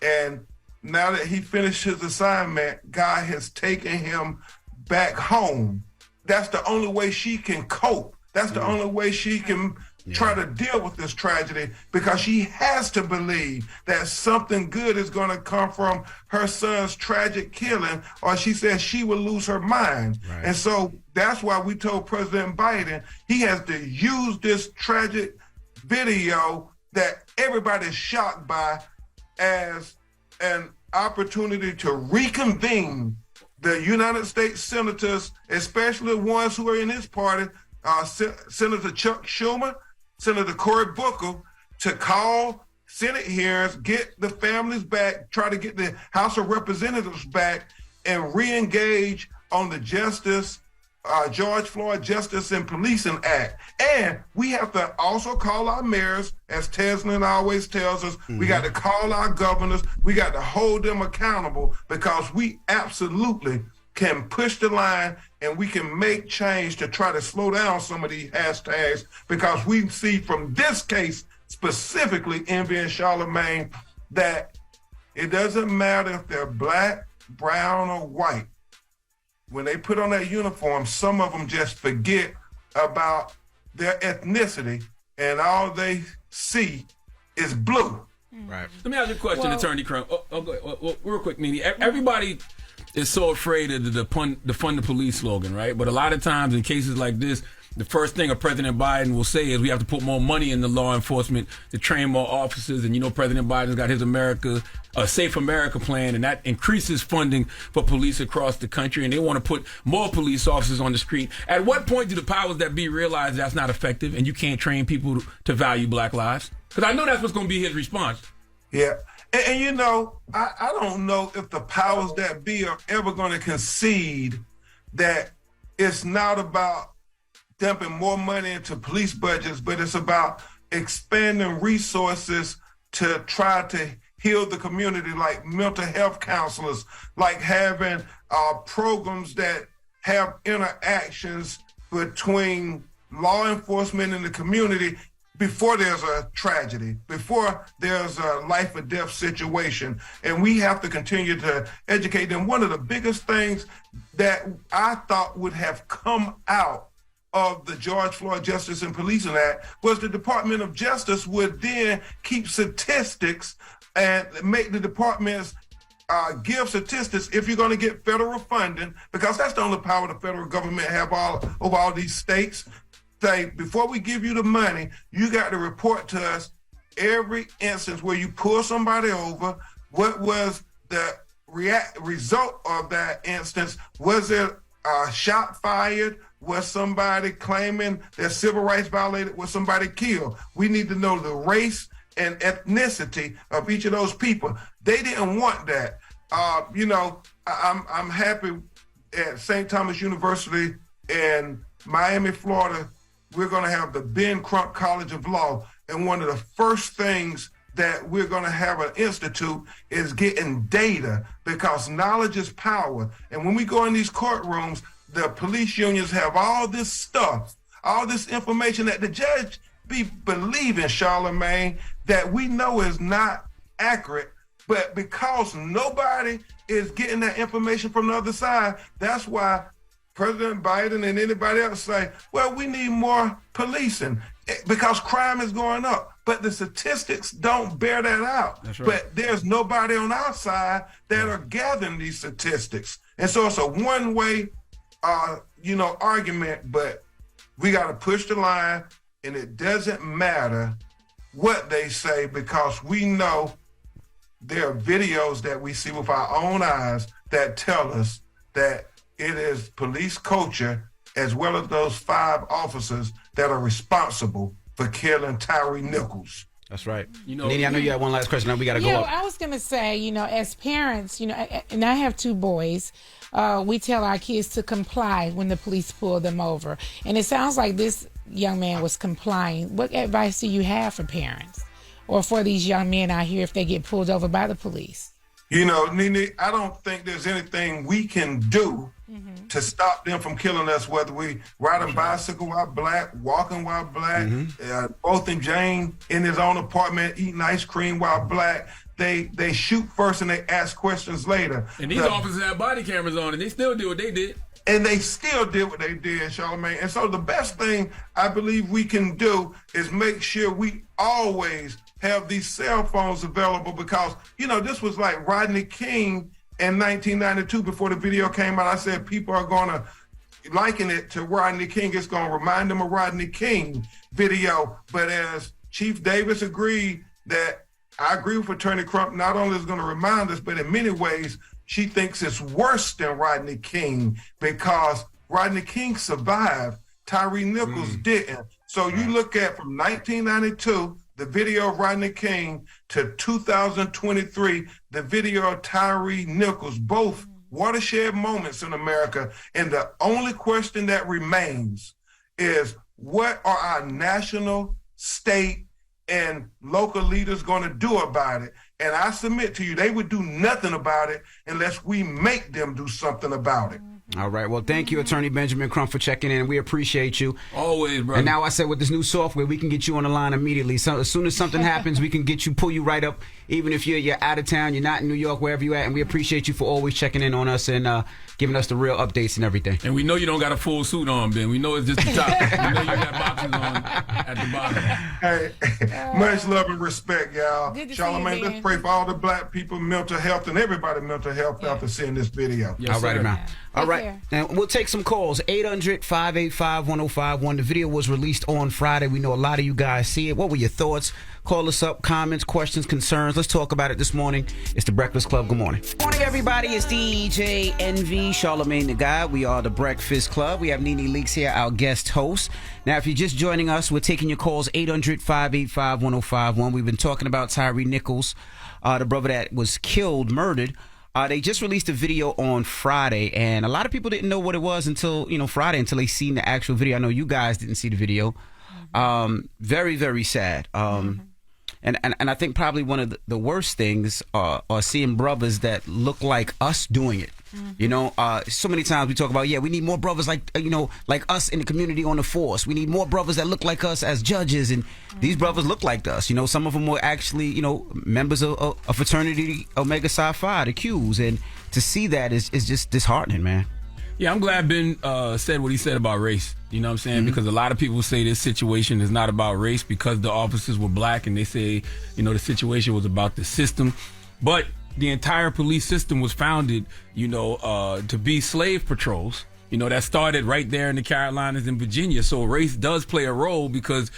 And now that he finished his assignment, God has taken him back home. That's the only way she can cope. That's the only way she can try to deal with this tragedy, because she has to believe that something good is going to come from her son's tragic killing, or she says she will lose her mind. And so that's why we told President Biden he has to use this tragic video that everybody's shocked by as an opportunity to reconvene the United States senators, especially ones who are in his party, Senator Chuck Schumer, Senator Cory Booker, to call Senate hearings, get the families back, try to get the House of Representatives back, and re-engage on the George Floyd Justice and Policing Act. And we have to also call our mayors, as Teslin always tells us, we got to call our governors, we got to hold them accountable, because we absolutely can push the line and we can make change to try to slow down some of these hashtags, because we see from this case specifically, Envy and Charlamagne, that it doesn't matter if they're black, brown, or white. When they put on that uniform, some of them just forget about their ethnicity, and all they see is blue. Let me ask you a question, Attorney Crump. Go ahead. Well, real quick, Nene. Everybody is so afraid of the fund the police slogan, right? But a lot of times in cases like this, the first thing President Biden will say is we have to put more money in the law enforcement to train more officers. And you know, President Biden's got his Safe America plan, and that increases funding for police across the country. And they want to put more police officers on the street. At what point do the powers that be realize that's not effective and you can't train people to value black lives? Because I know that's what's going to be his response. Yeah. And you know, I don't know if the powers that be are ever going to concede that it's not about dumping more money into police budgets, but it's about expanding resources to try to heal the community, like mental health counselors, like having programs that have interactions between law enforcement and the community before there's a tragedy, before there's a life or death situation. And we have to continue to educate them. One of the biggest things that I thought would have come out of the George Floyd Justice and Policing Act was the Department of Justice would then keep statistics and make the departments give statistics if you're going to get federal funding, because that's the only power the federal government have over all these states. Say, before we give you the money, you got to report to us every instance where you pull somebody over. What was the result of that instance? Was it a shot fired? Was somebody claiming their civil rights violated? Was somebody killed? We need to know the race and ethnicity of each of those people. They didn't want that. I'm happy at St. Thomas University in Miami, Florida. We're going to have the Ben Crump College of Law, and one of the first things that we're going to have an institute is getting data, because knowledge is power. And when we go in these courtrooms, the police unions have all this stuff, all this information that the judge be believing, Charlamagne, that we know is not accurate, but because nobody is getting that information from the other side, that's why President Biden and anybody else say, well, we need more policing because crime is going up. But the statistics don't bear that out. That's right. But there's nobody on our side that are gathering these statistics. And so it's a one-way, argument, but we got to push the line, and it doesn't matter what they say, because we know there are videos that we see with our own eyes that tell us that it is police culture, as well as those 5 officers that are responsible for killing Tyree Nichols. That's right. Nene, I know you had one last question. Now we got to go up. I was going to say, as parents, and I have 2 boys, we tell our kids to comply when the police pull them over. And it sounds like this young man was complying. What advice do you have for parents or for these young men out here if they get pulled over by the police? Nene, I don't think there's anything we can do to stop them from killing us, whether we riding bicycle while black, walking while black, both in Jane in his own apartment eating ice cream while black. They shoot first and they ask questions later. And these officers have body cameras on, and they still do what they did. And they still did what they did, Charlamagne. And so the best thing I believe we can do is make sure we always have these cell phones available, because, this was like Rodney King in 1992 before the video came out. I said people are going to liken it to Rodney King. It's going to remind them of Rodney King video. But as Chief Davis agreed, that I agree with Attorney Crump, not only is going to remind us, but in many ways, she thinks it's worse than Rodney King, because Rodney King survived. Tyree Nichols didn't. So you look at from 1992, the video of Rodney King, to 2023, the video of Tyree Nichols, both watershed moments in America. And the only question that remains is, what are our national, state, and local leaders going to do about it? And I submit to you, they would do nothing about it unless we make them do something about it. All right. Well, thank you, Attorney Benjamin Crump, for checking in. We appreciate you. Always, bro. And now I said, with this new software, we can get you on the line immediately. So as soon as something happens, we can pull you right up, even if you're out of town, you're not in New York, wherever you're at. And we appreciate you for always checking in on us and giving us the real updates and everything. And we know you don't got a full suit on, Ben. We know it's just the top. We know you got boxes on at the bottom. Hey, much love and respect, y'all. Charlamagne, let's pray for all the black people, mental health, and everybody mental health after seeing this video. Yes, all right, man. All right. And we'll take some calls. 800-585-1051. The video was released on Friday. We know a lot of you guys see it. What were your thoughts? Call us up. Comments, questions, concerns. Let's talk about it this morning. It's the Breakfast Club. Good morning. Good morning, everybody. It's DJ Envy, Charlamagne the Guy. We are the Breakfast Club. We have Nene Leakes here, our guest host. Now, if you're just joining us, we're taking your calls. 800-585-1051. We've been talking about Tyree Nichols, the brother that was killed, murdered. They just released a video on Friday, and a lot of people didn't know what it was until Friday, until they seen the actual video. I know you guys didn't see the video. Very, very sad. And I think probably one of the worst things are seeing brothers that look like us doing it. So many times we talk about, we need more brothers like us in the community on the force. We need more brothers that look like us as judges, and these brothers look like us. Some of them were actually, members of a fraternity, Omega Psi Phi, the Qs, and to see that is just disheartening, man. Yeah, I'm glad Ben said what he said about race. You know what I'm saying? Because a lot of people say this situation is not about race because the officers were black, and they say, the situation was about the system. But the entire police system was founded, to be slave patrols, That started right there in the Carolinas and Virginia. So race does play a role because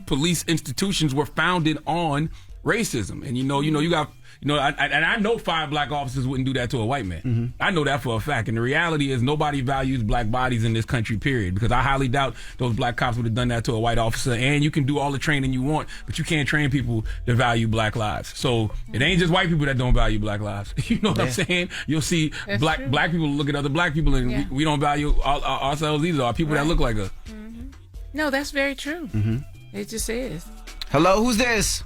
police institutions were founded on racism. And you got. I know 5 black officers wouldn't do that to a white man. Mm-hmm. I know that for a fact. And the reality is nobody values black bodies in this country, period. Because I highly doubt those black cops would have done that to a white officer. And you can do all the training you want, but you can't train people to value black lives. So it ain't just white people that don't value black lives. You know what I'm saying? You'll see black people look at other black people and we don't value ourselves either. Our people that look like us. Mm-hmm. No, that's very true. Mm-hmm. It just is. Hello, who's this?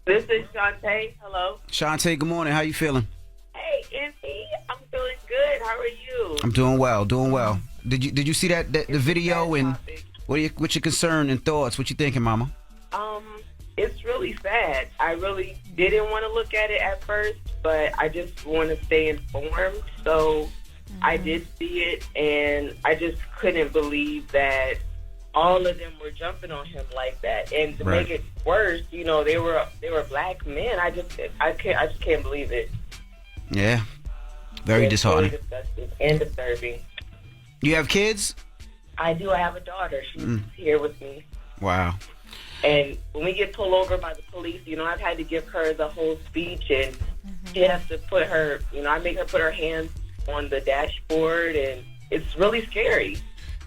This is Shantae. Hello. Shantae, good morning. How you feeling? Hey, Auntie. I'm feeling good. How are you? I'm doing well. Did you see the video and what's your concern and thoughts? What you thinking, Mama? It's really sad. I really didn't want to look at it at first, but I just want to stay informed. So I did see it, and I just couldn't believe that all of them were jumping on him like that. And to make it worse, they were black men. I just can't believe it. Yeah. Very disheartening. Really disgusting and disturbing. You have kids? I do. I have a daughter. She's here with me. Wow. And when we get pulled over by the police, I've had to give her the whole speech, and she has to put her, I make her put her hands on the dashboard, and it's really scary.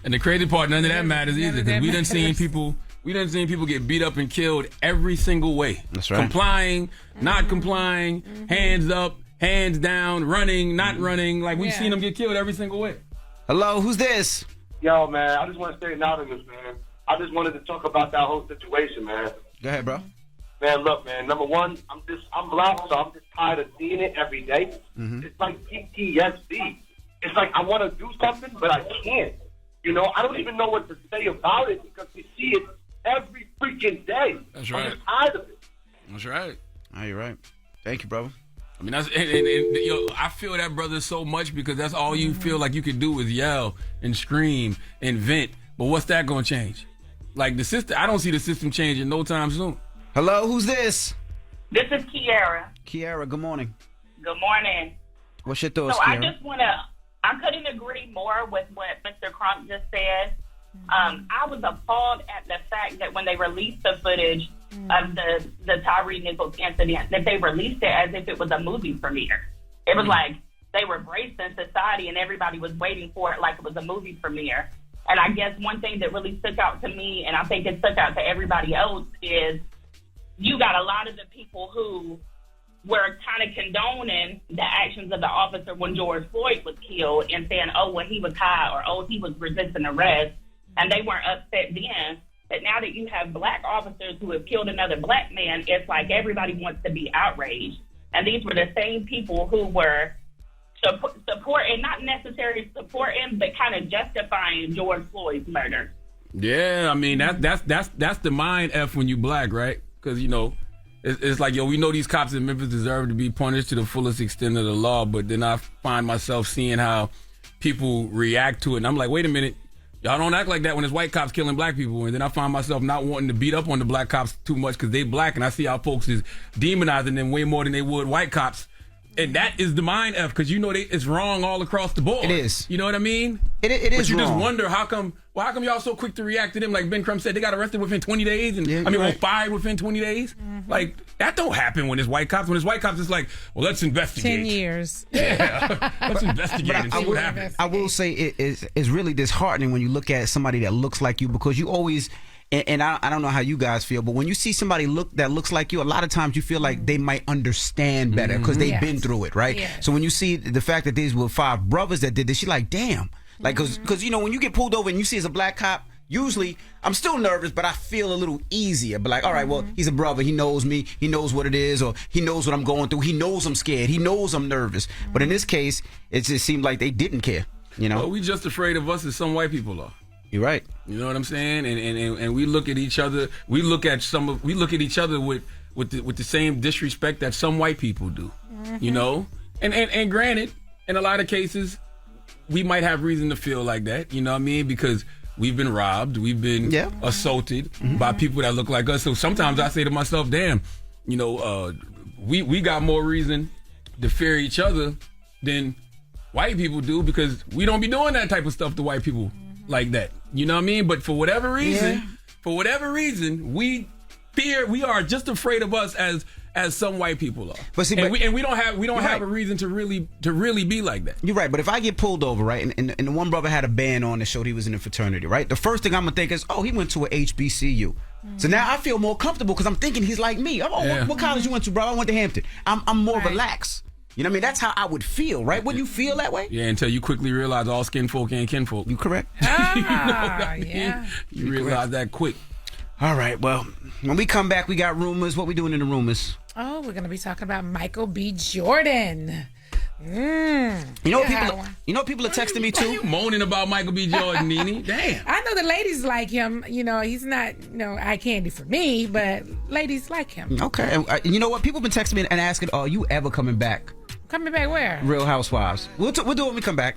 And the crazy part, none of that matters either, because we done seen people get beat up and killed every single way. That's right. Complying, not complying, hands up, hands down, running, not running. Like, we've seen them get killed every single way. Hello, who's this? Yo, man, I just want to stay anonymous, man. I just wanted to talk about that whole situation, man. Go ahead, bro. Man, look, man, number one, I'm black, so I'm just tired of seeing it every day. Mm-hmm. It's like PTSD. It's like I want to do something, but I can't. I don't even know what to say about it because we see it every freaking day. That's right. I'm just tired of it. That's right. Oh, you're right. Thank you, brother. I mean, I feel that, brother, so much because that's all you feel like you can do is yell and scream and vent. But what's that going to change? Like the system, I don't see the system changing no time soon. Hello, who's this? This is Kiara. Kiara, good morning. Good morning. What's your thoughts, So Kiara? I couldn't agree more with what Mr. Crump just said. I was appalled at the fact that when they released the footage of the Tyree Nichols incident, that they released it as if it was a movie premiere. It was like they were braced in society and everybody was waiting for it like it was a movie premiere. And I guess one thing that really stuck out to me, and I think it stuck out to everybody else, is you got a lot of the people who were kind of condoning the actions of the officer when George Floyd was killed and saying, oh, well, he was high, or, oh, he was resisting arrest. And they weren't upset then. But now that you have black officers who have killed another black man, it's like everybody wants to be outraged. And these were the same people who were supporting, not necessarily supporting, but kind of justifying George Floyd's murder. Yeah, I mean, that's the mind F when you black, right? Because, it's like, we know these cops in Memphis deserve to be punished to the fullest extent of the law, but then I find myself seeing how people react to it. And I'm like, wait a minute, y'all don't act like that when it's white cops killing black people. And then I find myself not wanting to beat up on the black cops too much because they black, and I see how folks is demonizing them way more than they would white cops. And that is the mind F, because it's wrong all across the board. It is. You know what I mean? It is but you wrong. just wonder how come y'all so quick to react to them? Like Ben Crump said, they got arrested within 20 days, and fired within 20 days. Mm-hmm. Like, that don't happen when it's white cops. When it's white cops, it's like, well, let's investigate. 10 years. Yeah, let's investigate and see what happens. I will say it's really disheartening when you look at somebody that looks like you, because you always. And I don't know how you guys feel, but when you see somebody that looks like you, a lot of times you feel like they might understand better because they've been through it, right? Yes. So when you see the fact that these were 5 brothers that did this, you're like, damn. Like, because when you get pulled over and you see as a black cop, usually I'm still nervous, but I feel a little easier. But like, all right, well, he's a brother. He knows me. He knows what it is, or he knows what I'm going through. He knows I'm scared. He knows I'm nervous. But in this case, it just seemed like they didn't care, Well, we just afraid of us as some white people are. You're right. You know what I'm saying? And we look at each other. We look at each other with the same disrespect that some white people do. Mm-hmm. And granted, in a lot of cases, we might have reason to feel like that. You know what I mean? Because we've been robbed, we've been assaulted by people that look like us. So sometimes I say to myself, damn, we got more reason to fear each other than white people do because we don't be doing that type of stuff to white people like that. You know what I mean? But for whatever reason, we are just afraid of us as some white people are. But see, we don't have a reason to really be like that. You're right, but if I get pulled over, right, and the one brother had a band on that showed he was in a fraternity, right? The first thing I'm gonna think is, oh, he went to a HBCU. So now I feel more comfortable because I'm thinking he's like me. What college you went to, bro? I went to Hampton. I'm more relaxed. You know what I mean? That's how I would feel, right? Wouldn't you feel that way? Yeah, until you quickly realize all skin folk ain't kinfolk. You correct. You know what I mean? Yeah. You realize that quick. All right, well, when we come back, we got rumors. What we doing in the rumors? Oh, we're going to be talking about Michael B. Jordan. You know what people are texting me too? You moaning about Michael B. Jordan, Nene? Damn. I know the ladies like him. You know, he's not, eye candy for me, but ladies like him. Okay. And you know what? People have been texting me and asking, are you ever coming back? Coming back where? Real Housewives. We'll do it when we come back.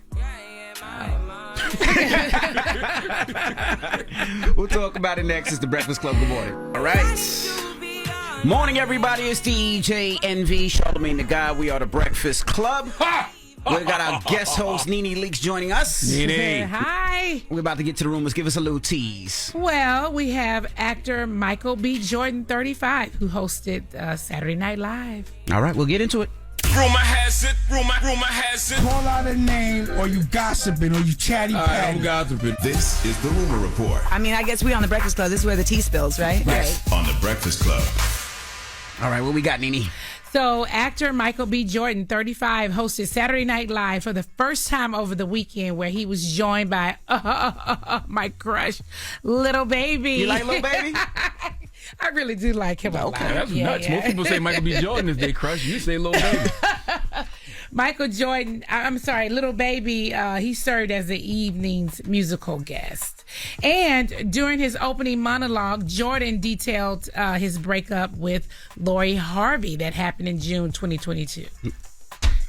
We'll talk about it next. It's the Breakfast Club. Good morning. All right. Morning, everybody. It's DJ NV, Charlamagne the Guy. We are the Breakfast Club. We got our guest host, Nene Leakes, joining us. Nene. Hi. We're about to get to the rumors. Give us a little tease. Well, we have actor Michael B. Jordan, 35, who hosted Saturday Night Live. All right, we'll get into it. Rumor has it. Call out a name, or you gossiping, or you chatty patty. I'm gossiping. This is the Rumor Report. I mean, I guess we on the Breakfast Club. This is where the tea spills, right? Yes, on the Breakfast Club. All right, what we got, Nene? So, actor Michael B. Jordan, 35, hosted Saturday Night Live for the first time over the weekend, where he was joined by my crush, Little Baby. You like Little Baby? I really do like him a lot. That's nuts. Yeah. Most people say Michael B. Jordan is their crush. You say Little Baby. Little Baby, he served as the evening's musical guest. And during his opening monologue, Jordan detailed his breakup with Lori Harvey that happened in June 2022.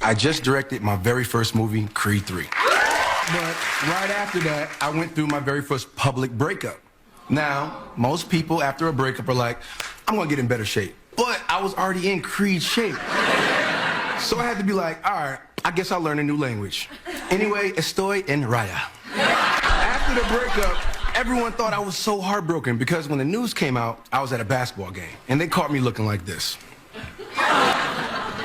I just directed my very first movie, Creed 3. But right after that, I went through my very first public breakup. Now, most people after a breakup are like, I'm gonna get in better shape. But I was already in Creed shape. So I had to be like, all right, I guess I'll learn a new language. Anyway, estoy en raya. After the breakup, everyone thought I was so heartbroken because when the news came out, I was at a basketball game and they caught me looking like this.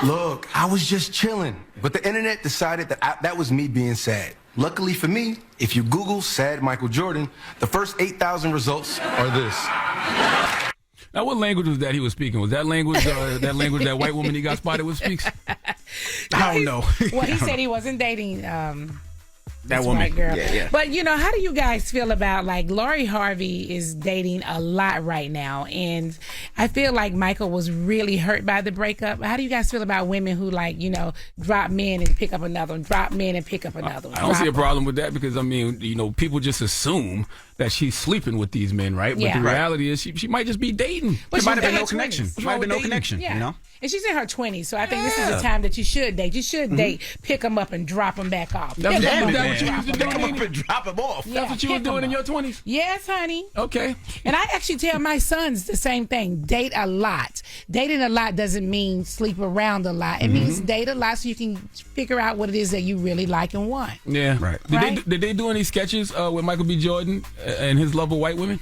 Look, I was just chilling, but the internet decided that that was me being sad. Luckily for me, if you Google sad Michael Jordan, the first 8,000 results are this. Now, what language was that he was speaking? Was that language that white woman he got spotted with speaks? I don't know. Well, he said he wasn't dating that woman. White girl. Yeah. But, how do you guys feel about, Lori Harvey is dating a lot right now, and I feel like Michael was really hurt by the breakup. How do you guys feel about women who, drop men and pick up another one, drop men and pick up another one? I don't see a problem with that because, people just assume that she's sleeping with these men, right? Yeah. But the reality is she might just be dating. But there might have been no connection. There might have been no connection, yeah. And she's in her 20s, so I think this is the time that you should date. You should date, pick them up and drop them back off. That's what you used to do. Pick them up and drop them off. Yeah, that's what you were doing in your 20s? Yes, honey. Okay. And I actually tell my sons the same thing. Date a lot. Dating a lot doesn't mean sleep around a lot. It means date a lot so you can figure out what it is that you really like and want. Yeah. Right. Did they do any sketches with Michael B. Jordan and his love of white women?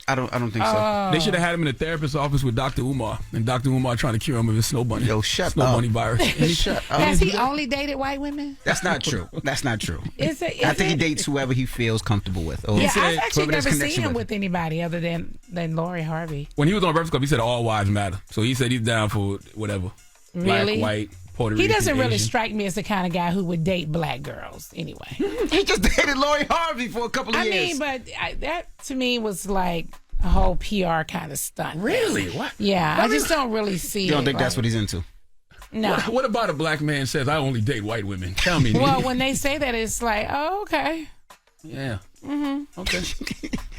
I don't think so. They should have had him in a therapist's office with Dr. Umar, and Dr. Umar trying to cure him of his snow bunny. Snow bunny virus. Shut up. Has he only dated white women? That's not true. I think he he dates whoever he feels comfortable with. I've actually never seen him with anybody other than Lori Harvey. When he was on Breakfast Club, he said all wives matter. So he said he's down for whatever. Really? Black, white, Puerto Rican, He doesn't really Asian. strike me as the kind of guy who would date black girls anyway. He just dated Lori Harvey for a couple of years. I mean, but that to me was like a whole PR kind of stunt. Really? What? Yeah, I just don't really see it. You don't think that's what he's into? No. What about a black man says, I only date white women? Tell me. Well, when they say that, it's like, oh, okay. Yeah. Okay.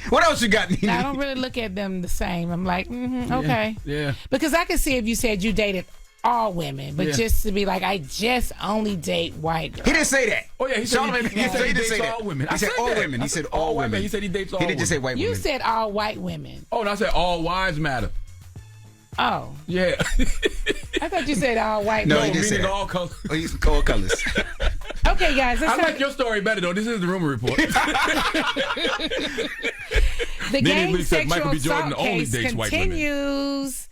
What else you got, Nene? I don't really look at them the same. I'm like, okay. Yeah. Because I could see if you said you dated all women, but just to be like, I just only date white girls. He didn't say that. Oh, yeah. He said he dates all women. He said all women. He said all women. He said he dates all women. women. He didn't just say white women. You said all white women. Oh, and I said all wives matter. Oh. Yeah. I thought you said all white No, women. he didn't say that. All colors. Oh, he's all colors. Okay, Okay, guys. I like your story better, though. This is the rumor report. The game said Michael sexual B. Jordan assault only case dates white women. continues.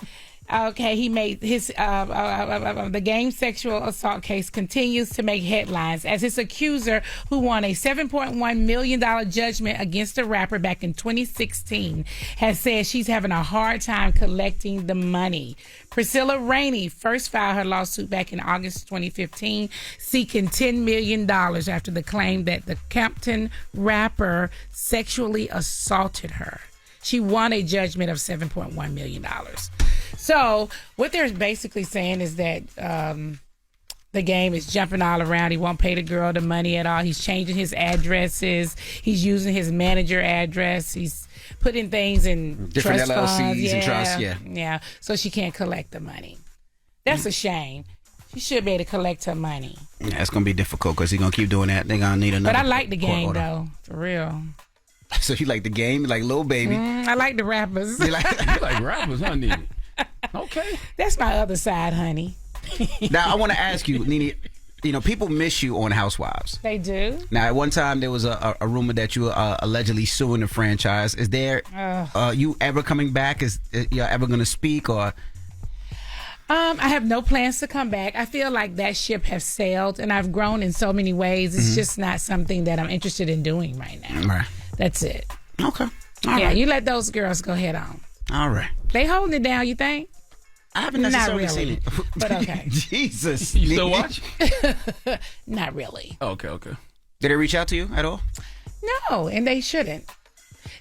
Okay, he made his the game sexual assault case continues to make headlines as his accuser, who won a $7.1 million judgment against the rapper back in 2016, has said she's having a hard time collecting the money. Priscilla Rainey first filed her lawsuit back in August 2015, seeking $10 million after the claim that the Compton rapper sexually assaulted her. She won a judgment of $7.1 million. So what they're basically saying is that the game is jumping all around. He won't pay the girl the money at all. He's changing his addresses. He's using his manager address. He's putting things in different trust LLCs funds. and trusts. Yeah. So she can't collect the money. That's a shame. She should be able to collect her money. Yeah, it's gonna be difficult because he's gonna keep doing that. They're gonna need another. But I like the court game order. though, for real. So you like the game, like Lil Baby. I like the rappers. You like rappers, huh, Nene? Okay. That's my other side, honey. Now I want to ask you, Nene. You know, people miss you on Housewives. They do. Now, at one time there was a rumor that you were allegedly suing the franchise. Is there you ever coming back? Is you ever going to speak or? I have no plans to come back. I feel like that ship has sailed, and I've grown in so many ways. It's just not something that I'm interested in doing right now. Right. That's it. Okay. All right. You let those girls go head on. All right. They holding it down, you think? I haven't necessarily Not really, seen it. but okay. Jesus. You still watch? Not really. Okay. Did they reach out to you at all? No, and they shouldn't.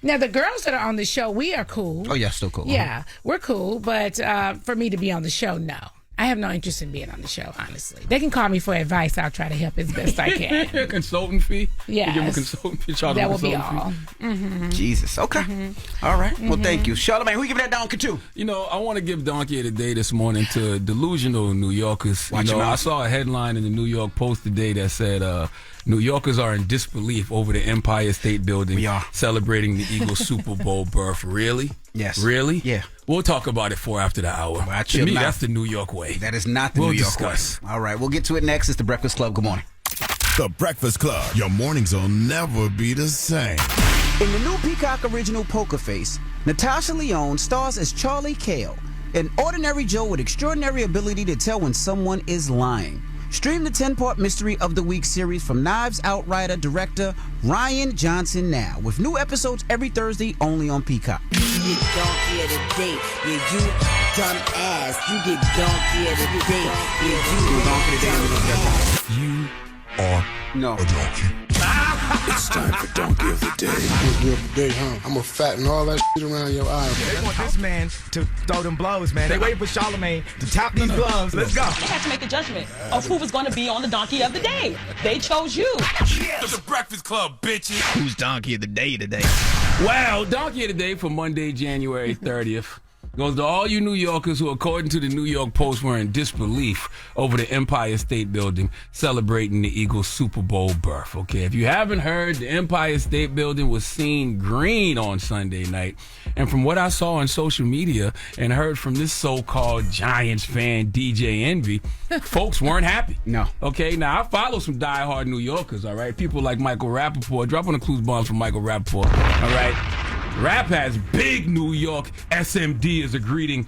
Now, the girls that are on the show, we are cool. Oh, yeah, still cool. Yeah, we're cool. But for me to be on the show, no. I have no interest in being on the show, honestly. They can call me for advice. I'll try to help as best I can. Consultant fee? Yes. You give them a consultant fee? That will be all. Jesus. Okay. All right. Well, thank you. Charlamagne, who you give that donkey to? You know, I want to give Donkey of the Day this morning to delusional New Yorkers. Watch you know, your mouth. I saw a headline in the New York Post today that said New Yorkers are in disbelief over the Empire State Building We are. celebrating the Eagles Super Bowl berth. Really? Yes. Really? Yeah. We'll talk about it after the hour. Watch To your me, mouth. that's the New York way. That is not the We'll New York discuss. way. All right. We'll get to it next. It's the Breakfast Club. Good morning. The Breakfast Club. Your mornings will never be the same. In the new Peacock original Poker Face, Natasha Lyonne stars as Charlie Cale, an ordinary Joe with extraordinary ability to tell when someone is lying. Stream the 10-part Mystery of the Week series from Knives Out writer director Ryan Johnson now, with new episodes every Thursday only on Peacock. You get donkey of the day. Yeah, you dumb ass. You get donkey of the day. Yeah, You are No. a donkey. It's time for Donkey of the Day. Donkey of the day, huh? I'm gonna fatten all that shit around your eyes. They want this man to throw them blows, man. They waiting for Charlamagne to tap these gloves. Let's go. They had to make a judgment of who was going to be on the Donkey of the Day. They chose you. It's the Breakfast Club, bitches. Who's Donkey of the Day today? Well, Donkey of the Day for Monday, January 30th. Goes to all you New Yorkers who, according to the New York Post, were in disbelief over the Empire State Building celebrating the Eagles Super Bowl berth. Okay, if you haven't heard, the Empire State Building was seen green on Sunday night. And from what I saw on social media and heard from this so-called Giants fan, DJ Envy, folks weren't happy. No. Okay, now I follow some diehard New Yorkers, all right? People like Michael Rappaport. Drop on the clues bombs from Michael Rappaport, all right? Rap has big New York SMD as a greeting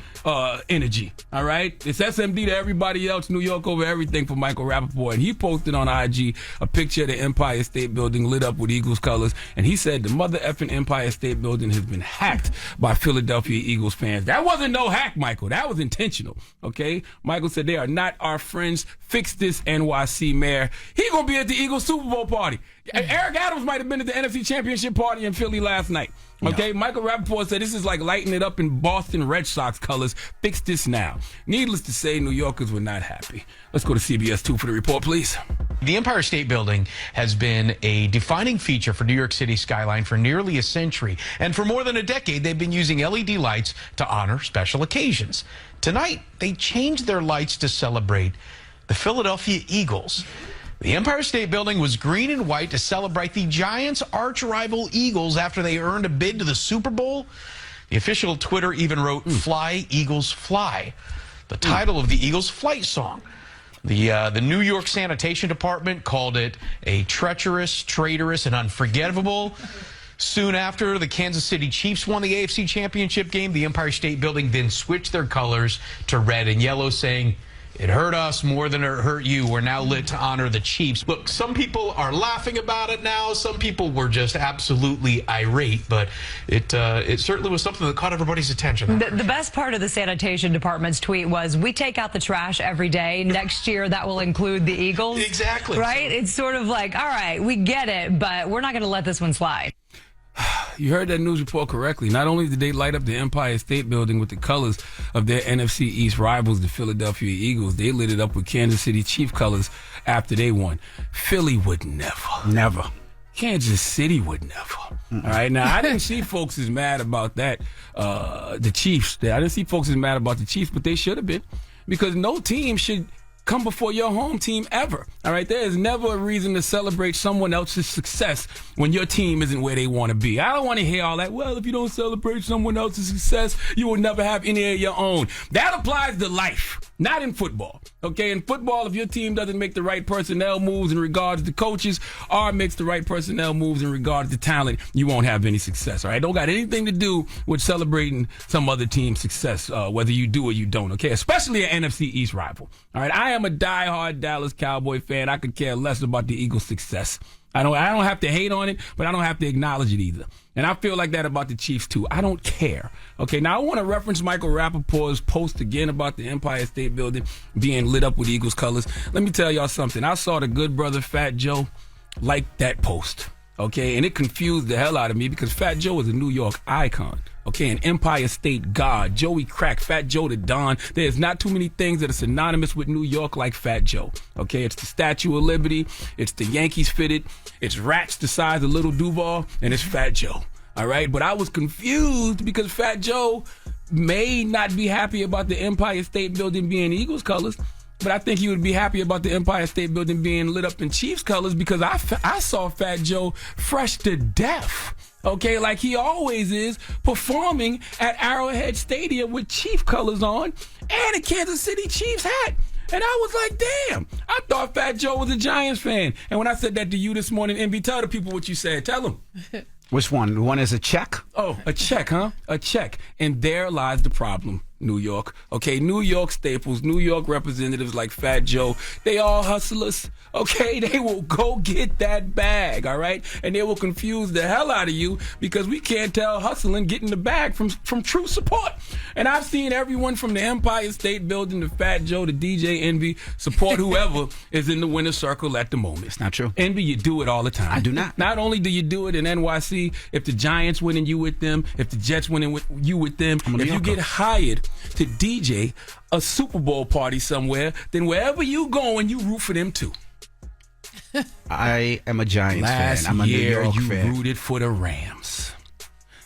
energy, all right? It's SMD to everybody else, New York over everything for Michael Rappaport. And he posted on IG a picture of the Empire State Building lit up with Eagles colors. And he said the mother effing Empire State Building has been hacked by Philadelphia Eagles fans. That wasn't no hack, Michael. That was intentional, okay? Michael said they are not our friends. Fix this, NYC mayor. He gonna be at the Eagles Super Bowl party. Eric Adams might have been at the NFC Championship party in Philly last night. Okay, Michael Rappaport said this is like lighting it up in Boston Red Sox colors. Fix this now. Needless to say, New Yorkers were not happy. Let's go to CBS 2 for the report, please. The Empire State Building has been a defining feature for New York City skyline for nearly a century. And for more than a decade, they've been using LED lights to honor special occasions. Tonight, they changed their lights to celebrate the Philadelphia Eagles. The Empire State Building was green and white to celebrate the Giants' arch-rival Eagles after they earned a bid to the Super Bowl. The official Twitter even wrote, "Fly, Eagles, Fly," the title of the Eagles' flight song. The New York Sanitation Department called it a treacherous, traitorous, and unforgettable. Soon after, the Kansas City Chiefs won the AFC Championship game. The Empire State Building then switched their colors to red and yellow, saying, "It hurt us more than it hurt you. We're now lit to honor the Chiefs." Look, some people are laughing about it now. Some people were just absolutely irate, but it certainly was something that caught everybody's attention. The best part of the sanitation department's tweet was, "We take out the trash every day. Next year, that will include the Eagles." Exactly. Right? It's sort of like, all right, we get it, but we're not going to let this one slide. You heard that news report correctly. Not only did they light up the Empire State Building with the colors of their NFC East rivals, the Philadelphia Eagles, they lit it up with Kansas City Chief colors after they won. Philly would never. Never. Kansas City would never. All right, now I didn't see folks as mad about that, the Chiefs. I didn't see folks as mad about the Chiefs, but they should have been, because no team should come before your home team ever. All right, there is never a reason to celebrate someone else's success when your team isn't where they want to be. I don't want to hear all that. Well, if you don't celebrate someone else's success, you will never have any of your own. That applies to life, not in football. Okay, in football, if your team doesn't make the right personnel moves in regards to coaches, or makes the right personnel moves in regards to talent, you won't have any success. All right, don't got anything to do with celebrating some other team's success, whether you do or you don't. Okay, especially an NFC East rival. All right, I am a diehard Dallas Cowboy fan. I could care less about the Eagles' success. I don't have to hate on it, but I don't have to acknowledge it either. And I feel like that about the Chiefs, too. I don't care. Okay, now I want to reference Michael Rappaport's post again about the Empire State Building being lit up with Eagles colors. Let me tell y'all something. I saw the good brother Fat Joe like that post. Okay, and it confused the hell out of me, because Fat Joe is a New York icon. Okay, an Empire State god. Joey Crack, Fat Joe the Don. There's not too many things that are synonymous with New York like Fat Joe. Okay, it's the Statue of Liberty. It's the Yankees fitted. It's rats the size of Little Duval. And it's Fat Joe. All right, but I was confused because Fat Joe may not be happy about the Empire State Building being Eagles colors, but I think he would be happy about the Empire State Building being lit up in Chiefs colors, because I saw Fat Joe fresh to death. Okay, like he always is, performing at Arrowhead Stadium with Chief colors on and a Kansas City Chiefs hat. And I was like, damn, I thought Fat Joe was a Giants fan. And when I said that to you this morning, Envy, tell the people what you said. Tell them. Which one? The one is a check? Oh, a check, huh? A check. And there lies the problem, New York. Okay, New York staples, New York representatives like Fat Joe, they all hustlers. Okay, they will go get that bag, all right? And they will confuse the hell out of you, because we can't tell hustling getting the bag from true support. And I've seen everyone from the Empire State Building to Fat Joe to DJ Envy support whoever is in the winner's circle at the moment. It's not true. Envy, you do it all the time. I do not. Not only do you do it in NYC, if the Giants winning, you with them. If the Jets winning, you with them. If you get hired to DJ a Super Bowl party somewhere, then wherever you going, you root for them too. I am a Giants Last fan. I'm a New year, York you fan. rooted for the Rams.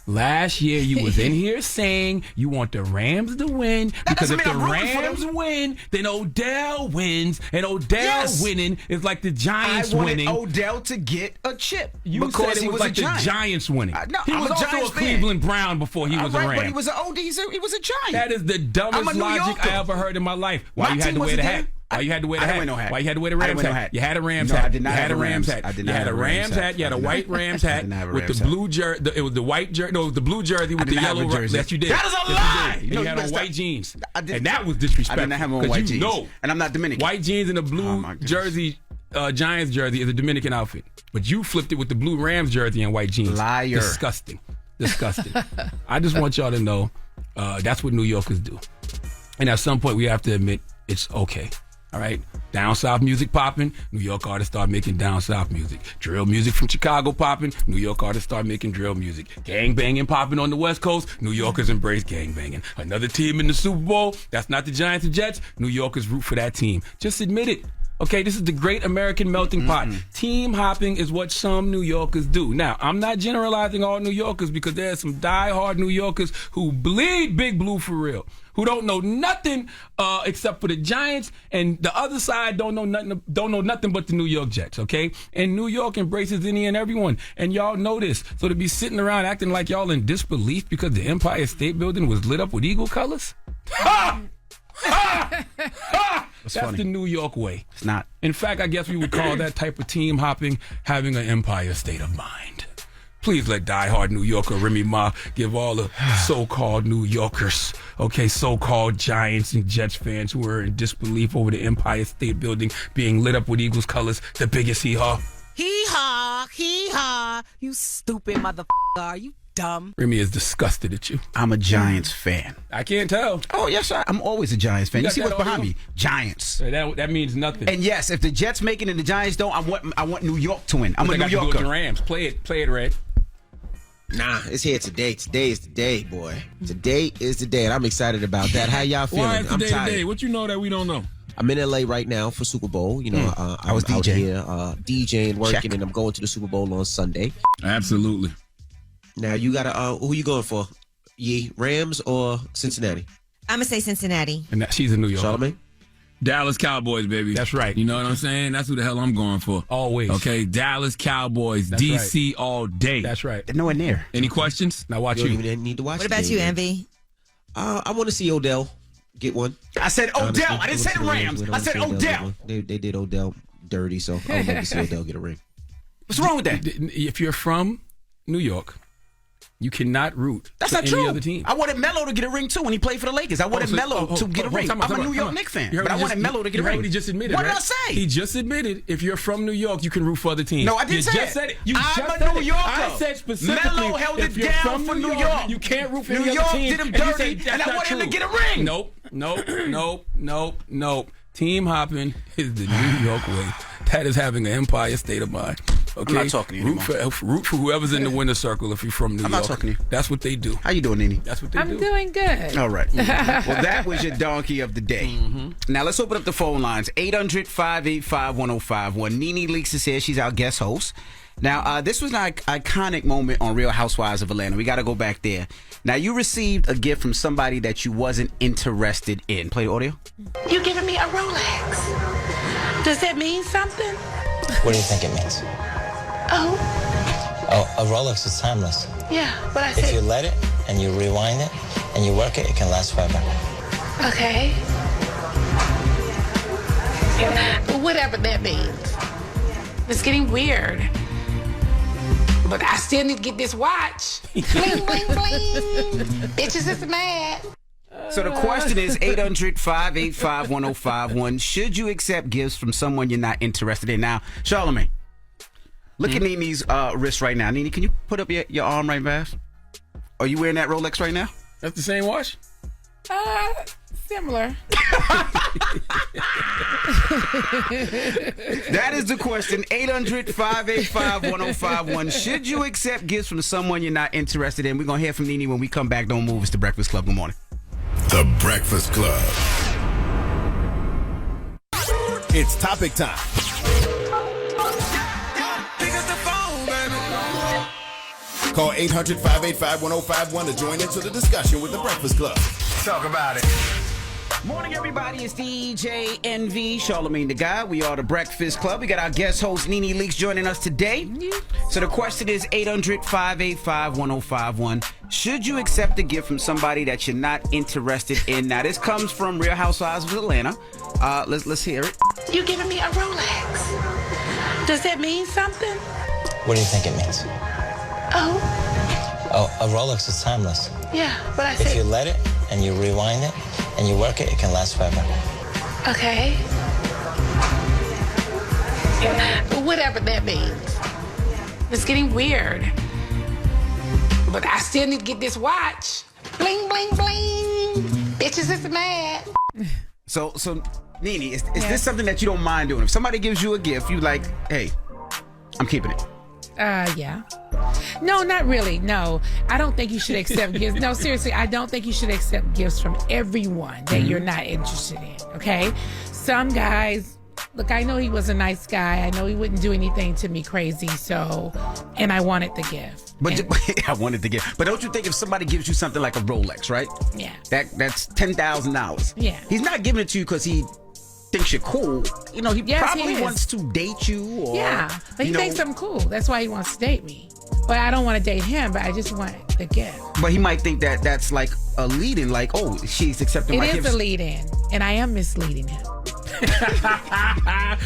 Last year, you was in here saying you want the Rams to win, because if the Rams win, then Odell wins, and Odell winning is like the Giants winning. I wanted Odell to get a chip. You said it was like the Giants winning. No, he was also a Cleveland Brown before he was a Ram. But he was he was a Giant. That is the dumbest logic I ever heard in my life. Why you had to wear the hat? Why you had to wear the hat? I didn't wear no hat. Why you had to wear the Rams hat? You had a Rams hat. hat. I did not you had have a Rams hat. I did You not had have a a Rams Rams hat. You had a white Rams I hat didn't have a with Rams the blue jersey. It was the white jersey. No, it was the blue jersey with the yellow jersey. Yes, you did. That is a Yes, lie. You, did. No, You had you on messed white up. jeans. I did. And that was disrespectful. I didn't have on white jeans. And I'm not Dominican. White jeans and a blue jersey, Giants jersey is a Dominican outfit. But you flipped it with the blue Rams jersey and white jeans. Liar. Disgusting. I just want y'all to know that's what New Yorkers do. And at some point, we have to admit it's okay. All right? Down South music popping, New York artists start making down South music. Drill music from Chicago popping, New York artists start making drill music. Gang banging popping on the West Coast, New Yorkers embrace gang banging. Another team in the Super Bowl, that's not the Giants or Jets, New Yorkers root for that team. Just admit it. Okay, this is the great American melting pot. Team hopping is what some New Yorkers do. Now, I'm not generalizing all New Yorkers, because there's some diehard New Yorkers who bleed Big Blue for real, who don't know nothing except for the Giants, and the other side don't know nothing but the New York Jets, okay? And New York embraces any and everyone, and y'all know this. So to be sitting around acting like y'all in disbelief because the Empire State Building was lit up with Eagle colors? Ha! That's funny. the New York way. It's not. In fact, I guess we would call that type of team hopping having an empire state of mind. Please let diehard New Yorker Remy Ma give all the so-called New Yorkers, okay, so-called Giants and Jets fans who are in disbelief over the Empire State Building being lit up with Eagles colors, the biggest hee-haw. Hee-haw, hee-haw. You stupid motherfucker. Are you dumb? Remy is disgusted at you. I'm a Giants fan. I can't tell. Oh, yes, I'm always a Giants fan. You got see that what's behind audio? me? Giants. That means nothing. And yes, if the Jets make it and the Giants don't, I want New York to win. I'm a They New got to do it Yorker. with the Rams. Play it, Red. Nah, it's here today. Today is the day, boy. Today is the day, and I'm excited about that. How y'all feeling? Why is I'm today tired. the day? What you know that we don't know? I'm in LA right now for Super Bowl. You know, I was I'm out DJing. here DJing, working, Check. and I'm going to the Super Bowl on Sunday. Absolutely. Now you gotta. Who you going for? Yee, Rams or Cincinnati? I'm gonna say Cincinnati. And she's in New York. Charlamagne? Dallas Cowboys, baby. That's right. You know what I'm saying? That's who the hell I'm going for. Always. Okay, Dallas Cowboys, That's DC all day. That's right. Nowhere near. Any questions? Now watch You you. don't even need to watch. What the about game, you, man. Envy? I want to see Odell get one. I said Odell. Honestly, I didn't say the Rams. I said Odell. get Odell. one. They did Odell dirty, so I would love to see Odell get a ring. What's wrong with that? If you're from New York, you cannot root That's for not any true. other team. I wanted Melo to get a ring too when he played for the Lakers. I wanted Melo to get a ring. I'm a New York Knicks fan, but I wanted Melo to get a You heard ring. what he just admitted, What right? did I say? He just admitted if you're from New York, you can root for other teams. No, I didn't You say just it. said it. You I'm just a said New it. Yorker. I said specifically Melo held if it you're down from for New York, York. you can't root for New any York other team. did him And you dirty, said that's and I not want him to true. get a ring. Nope. Team hopping is the New York way. That is having an empire state of mind. Okay? I'm not talking to you root for whoever's in the winner's circle if you're from New York. I'm not talking to you. That's what they do. How you doing, Nene? That's what they I'm do. doing good. All right. Well, that was your donkey of the day. Now, let's open up the phone lines. 800-585-1051. Nene Leakes is here. She's our guest host. Now, this was an iconic moment on Real Housewives of Atlanta. We got to go back there. Now, you received a gift from somebody that you wasn't interested in. Play the audio. You giving me a Rolex? Does that mean something? What do you think it means? Oh, A Rolex is timeless. yeah, but I If you said, let it and you rewind it and you work it, it can last forever. okay. Whatever that means. It's getting weird. But I still need to get this watch. Bling, bling, bling. Bitches is mad. So the question is 800-585-1051. Should you accept gifts from someone you're not interested in? Now, Charlamagne, look at Nene's wrist right now. Nene, can you put up your arm right fast? Are you wearing that Rolex right now? That's the same watch? Similar. That is the question. 800-585-1051. Should you accept gifts from someone you're not interested in? We're going to hear from Nene when we come back. Don't move. It's The Breakfast Club. Good morning. The Breakfast Club. It's topic time. Call 800-585-1051 to join into the discussion with The Breakfast Club. Talk about it. Morning, everybody. It's DJ NV, Charlamagne the Guy. We are The Breakfast Club. We got our guest host, Nene Leakes, joining us today. So the question is 800-585-1051. Should you accept a gift from somebody that you're not interested in? Now, this comes from Real Housewives of Atlanta. Let's hear it. You giving me a Rolex? Does that mean something? What do you think it means? Oh, A Rolex is timeless. yeah, but I If you said, let it and you rewind it and you work it, it can last forever. okay. Whatever that means. It's getting weird. But I still need to get this watch. Bling, bling, bling. Bitches is mad. So Nene, is this something that you don't mind doing? If somebody gives you a gift, you like, hey, I'm keeping it. Yeah. No, not really. No, I don't think you should accept gifts. No, seriously, I don't think you should accept gifts from everyone that you're not interested in, okay? Some guys, look, I know he was a nice guy. I know he wouldn't do anything to me crazy, and I wanted the gift. But I wanted to get. But don't you think if somebody gives you something like a Rolex, right? Yeah. That's $10,000. Yeah. He's not giving it to you because he thinks you're cool. You know, he Yes, he probably is. wants to date you. Or, Yeah, but he you know, thinks I'm cool. That's why he wants to date me. But I don't want to date him, but I just want the gift. But he might think that that's like a lead-in, like, oh, she's accepting It my is gifts. a lead-in. and I am misleading him.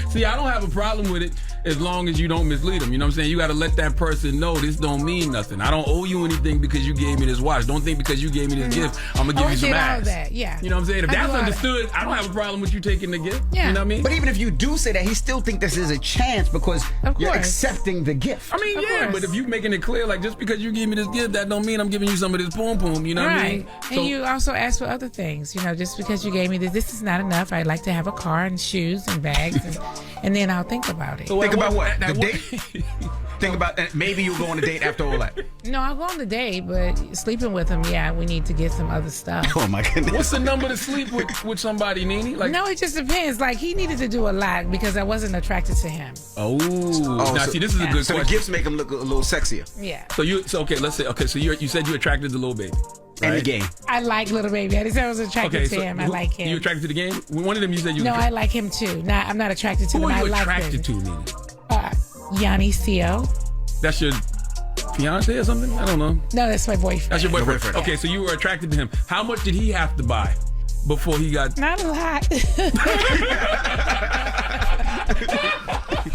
See, I don't have a problem with it as long as you don't mislead them. You know what I'm saying? You got to let that person know this don't mean nothing. I don't owe you anything because you gave me this watch. Don't think because you gave me this gift, I'm going to give you some ass. All that, yeah. You know what I'm saying? If I that's do all understood, that. I don't have a problem with you taking the gift. Yeah. You know what I mean? But even if you do say that, he still think this is a chance because you're course. accepting the gift. I mean, Of yeah, course. but if you making it clear, like, just because you give me this gift, that don't mean I'm giving you some of this poom-poom. You know what I mean? And you also ask for other things. You know, just because you gave me this is not enough. I'd like to have a car and shoes and bags, and then I'll think about it. So think about what? The date? Think about that. Maybe you'll go on a date after all that. No, I'll go on the date, but sleeping with him, yeah, we need to get some other stuff. Oh my goodness. What's the number to sleep with somebody, Nene? Like, No, it just depends. Like, he needed to do a lot because I wasn't attracted to him. Now see, this is a good So question. the gifts make him look a little sexier. Yeah. So okay, let's say so you said you attracted to Lil Baby. And the right? game. I like Little Baby. I didn't say I was attracted to him. I like him. You attracted to the game? One of them you said you. No, I like him too. I'm not attracted to Who him. are you I like attracted him. to, Nene? Yanni Cio. That's your fiance or something? I don't know. No, that's my boyfriend. That's your boyfriend. Okay, so you were attracted to him. How much did he have to buy before he got? Not a lot.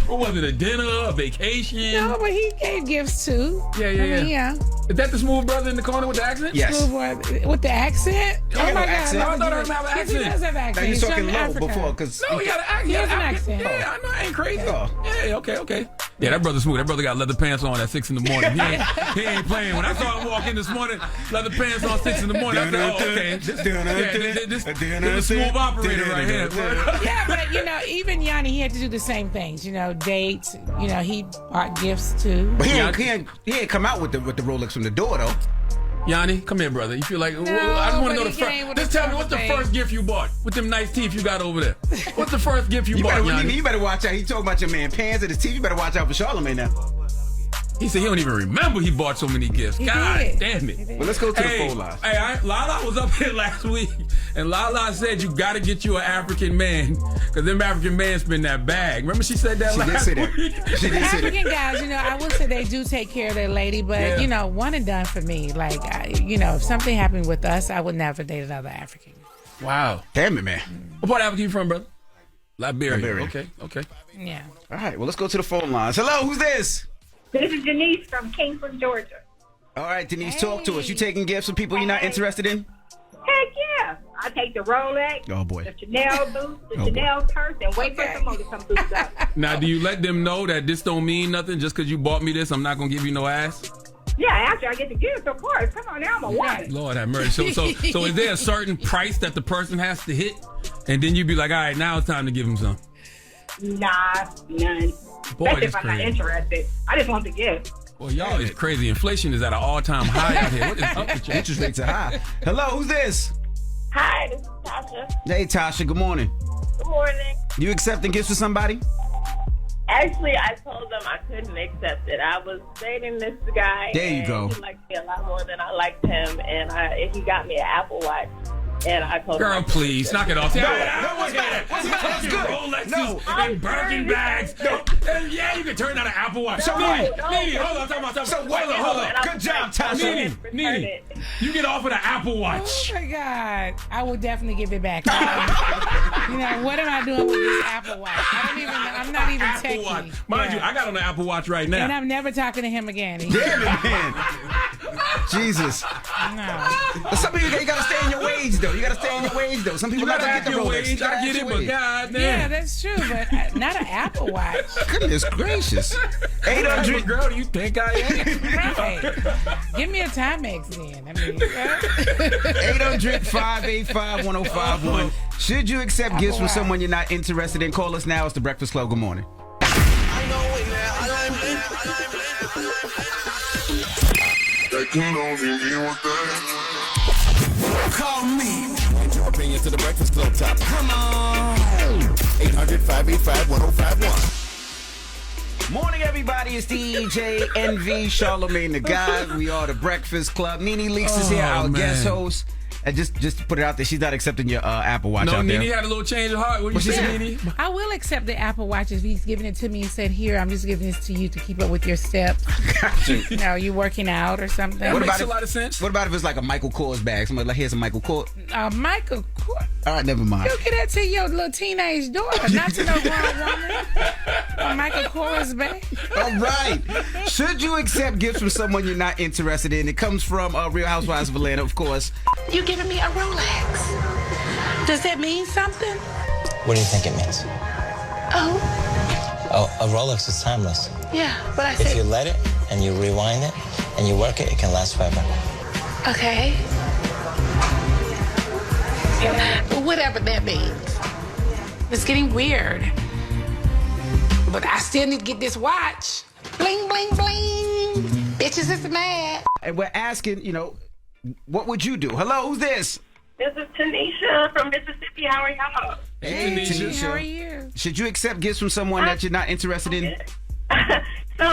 What was it? A dinner? A vacation? No, but he gave gifts too. Yeah. Is that the smooth brother in the corner with the accent? Yes. Smooth boy with the accent? He got no accent. I thought I heard him have an Yes, he accent. does have accent. Now you're He's talking from low Africa. before because No, he got an accent. He has an accent. Yeah, I know. I ain't crazy. Oh. Yeah, okay. Yeah, that brother's smooth. That brother got leather pants on at 6 in the morning. He ain't playing. When I saw him walk in this morning, leather pants on 6 in the morning, I said, oh, okay. This is a smooth operator right here. Yeah, but even Yanni, he had to do the same things. Dates. He bought gifts too. But he ain't come out with the Rolex from the door though. Yanni, come here, brother. You feel like I just want to know the first. Just tell me what's the first gift you bought with them nice teeth you got over there. What's the first gift you bought, Yanni? You better watch out. He talking about your man pants and his teeth. You better watch out for Charlamagne now. He said he don't even remember he bought so many gifts. God damn it. Well, let's go to the phone lines. Hey, Lala was up here last week, and Lala said you got to get you an African man, because them African men spend that bag. Remember she said that last week? She did say that. African guys, I will say they do take care of their lady, but one and done for me. Like, if something happened with us, I would never date another African. Wow. Damn it, man. What part of Africa you from, brother? Liberia. Okay. Yeah. All right, well, let's go to the phone lines. Hello, who's this? This is Denise from Kingsland, Georgia. All right, Denise, talk to us. You taking gifts from people you're not interested in? Heck yeah. I take the Rolex, Oh, boy. the Chanel boots, the Chanel purse, and wait for some more to come through the door. Now, do you let them know that this don't mean nothing? Just because you bought me this, I'm not going to give you no ass? Yeah, after I get the gift, of course. Come on now, I'm a woman. Lord have mercy. So is there a certain price that the person has to hit? And then you be like, all right, now it's time to give him some. Nah, none. Boy, Especially that's if I'm not crazy. interested. I just want the gift. Boy, y'all is crazy. Inflation is at an all-time high out here. What is up with you? Interest rates are high. Hello, who's this? Hi, this is Tasha. Hey, Tasha, good morning. Good morning. You accepting gifts for somebody? Actually, I told them I couldn't accept it. I was dating this guy. There you and go. He liked me a lot more than I liked him, and he got me an Apple Watch. And I told him. Girl, please, knock it off. No, what's better? That's good. Rolexes No. and Birkin bags. And yeah, you can turn out an Apple Watch. So Nene, what? Nene, hold on, talking about. So what? Hold on. Good job, Tasha. Nene, you get off of the Apple Watch. Oh my God. I will definitely give it back. What am I doing with this Apple Watch? I'm not even Apple techie. Watch. Mind you, I got on the Apple Watch right now. And I'm never talking to him again. Damn it, man. Jesus. No. Some people, you got to stay in your wage, though. You got to stay in your wage, though. Some people You gotta got to act get the your Rolex. wage. I get it, but goddamn. Yeah, that's true, but not an Apple Watch. Goodness gracious. What 800. girl do you think I am? Right. Give me a Timex then. 800-585-1051. Should you accept gifts from someone you're not interested in? Call us now. It's The Breakfast Club. Good morning. Call me. Get your opinion to the Breakfast Club top. Come on. 800-585-1051. Morning, everybody. It's DJ NV, Charlamagne the God. We are The Breakfast Club. Nene Leakes is here, our guest host. And just to put it out there, she's not accepting your Apple Watch No, out there. Nene had a little change of heart. What you say, Nene? I will accept the Apple Watch if he's giving it to me and said, here, I'm just giving this to you to keep up with your steps. You working out or something. That makes a lot of sense. What about if it's like a Michael Kors bag? Somebody like, here's a Michael Kors. Michael course. All right, never mind. You get that to your little teenage daughter, not to no grown woman. Or Michael Kors bag. All right. Should you accept gifts from someone you're not interested in? It comes from Real Housewives of Atlanta, of course. You giving me a Rolex. Does that mean something? What do you think it means? Oh, A Rolex is timeless. yeah, but I If said... you let it and you rewind it and you work it, it can last forever. Okay. Whatever that means. It's getting weird. But I still need to get this watch. Bling, bling, bling. Bitches is mad. And we're asking, what would you do? Hello, who's this? This is Tanisha from Mississippi. How are y'all? Hey, Tanisha. How are you? Should you accept gifts from someone that you're not interested in? So,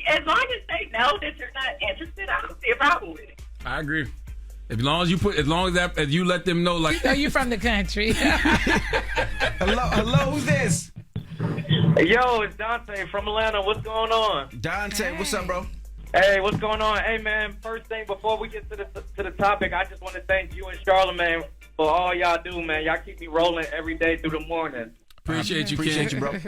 as long as they know that you're not interested, I don't see a problem with it. I agree. As long as you let them know, like, You from the country. Hello, who's this? Yo, it's Dante from Atlanta. What's going on? Dante, what's up, bro? Hey, what's going on? Hey, man, first thing, before we get to the topic, I just want to thank you and Charlamagne for all y'all do, man. Y'all keep me rolling every day through the morning. Appreciate you, bro.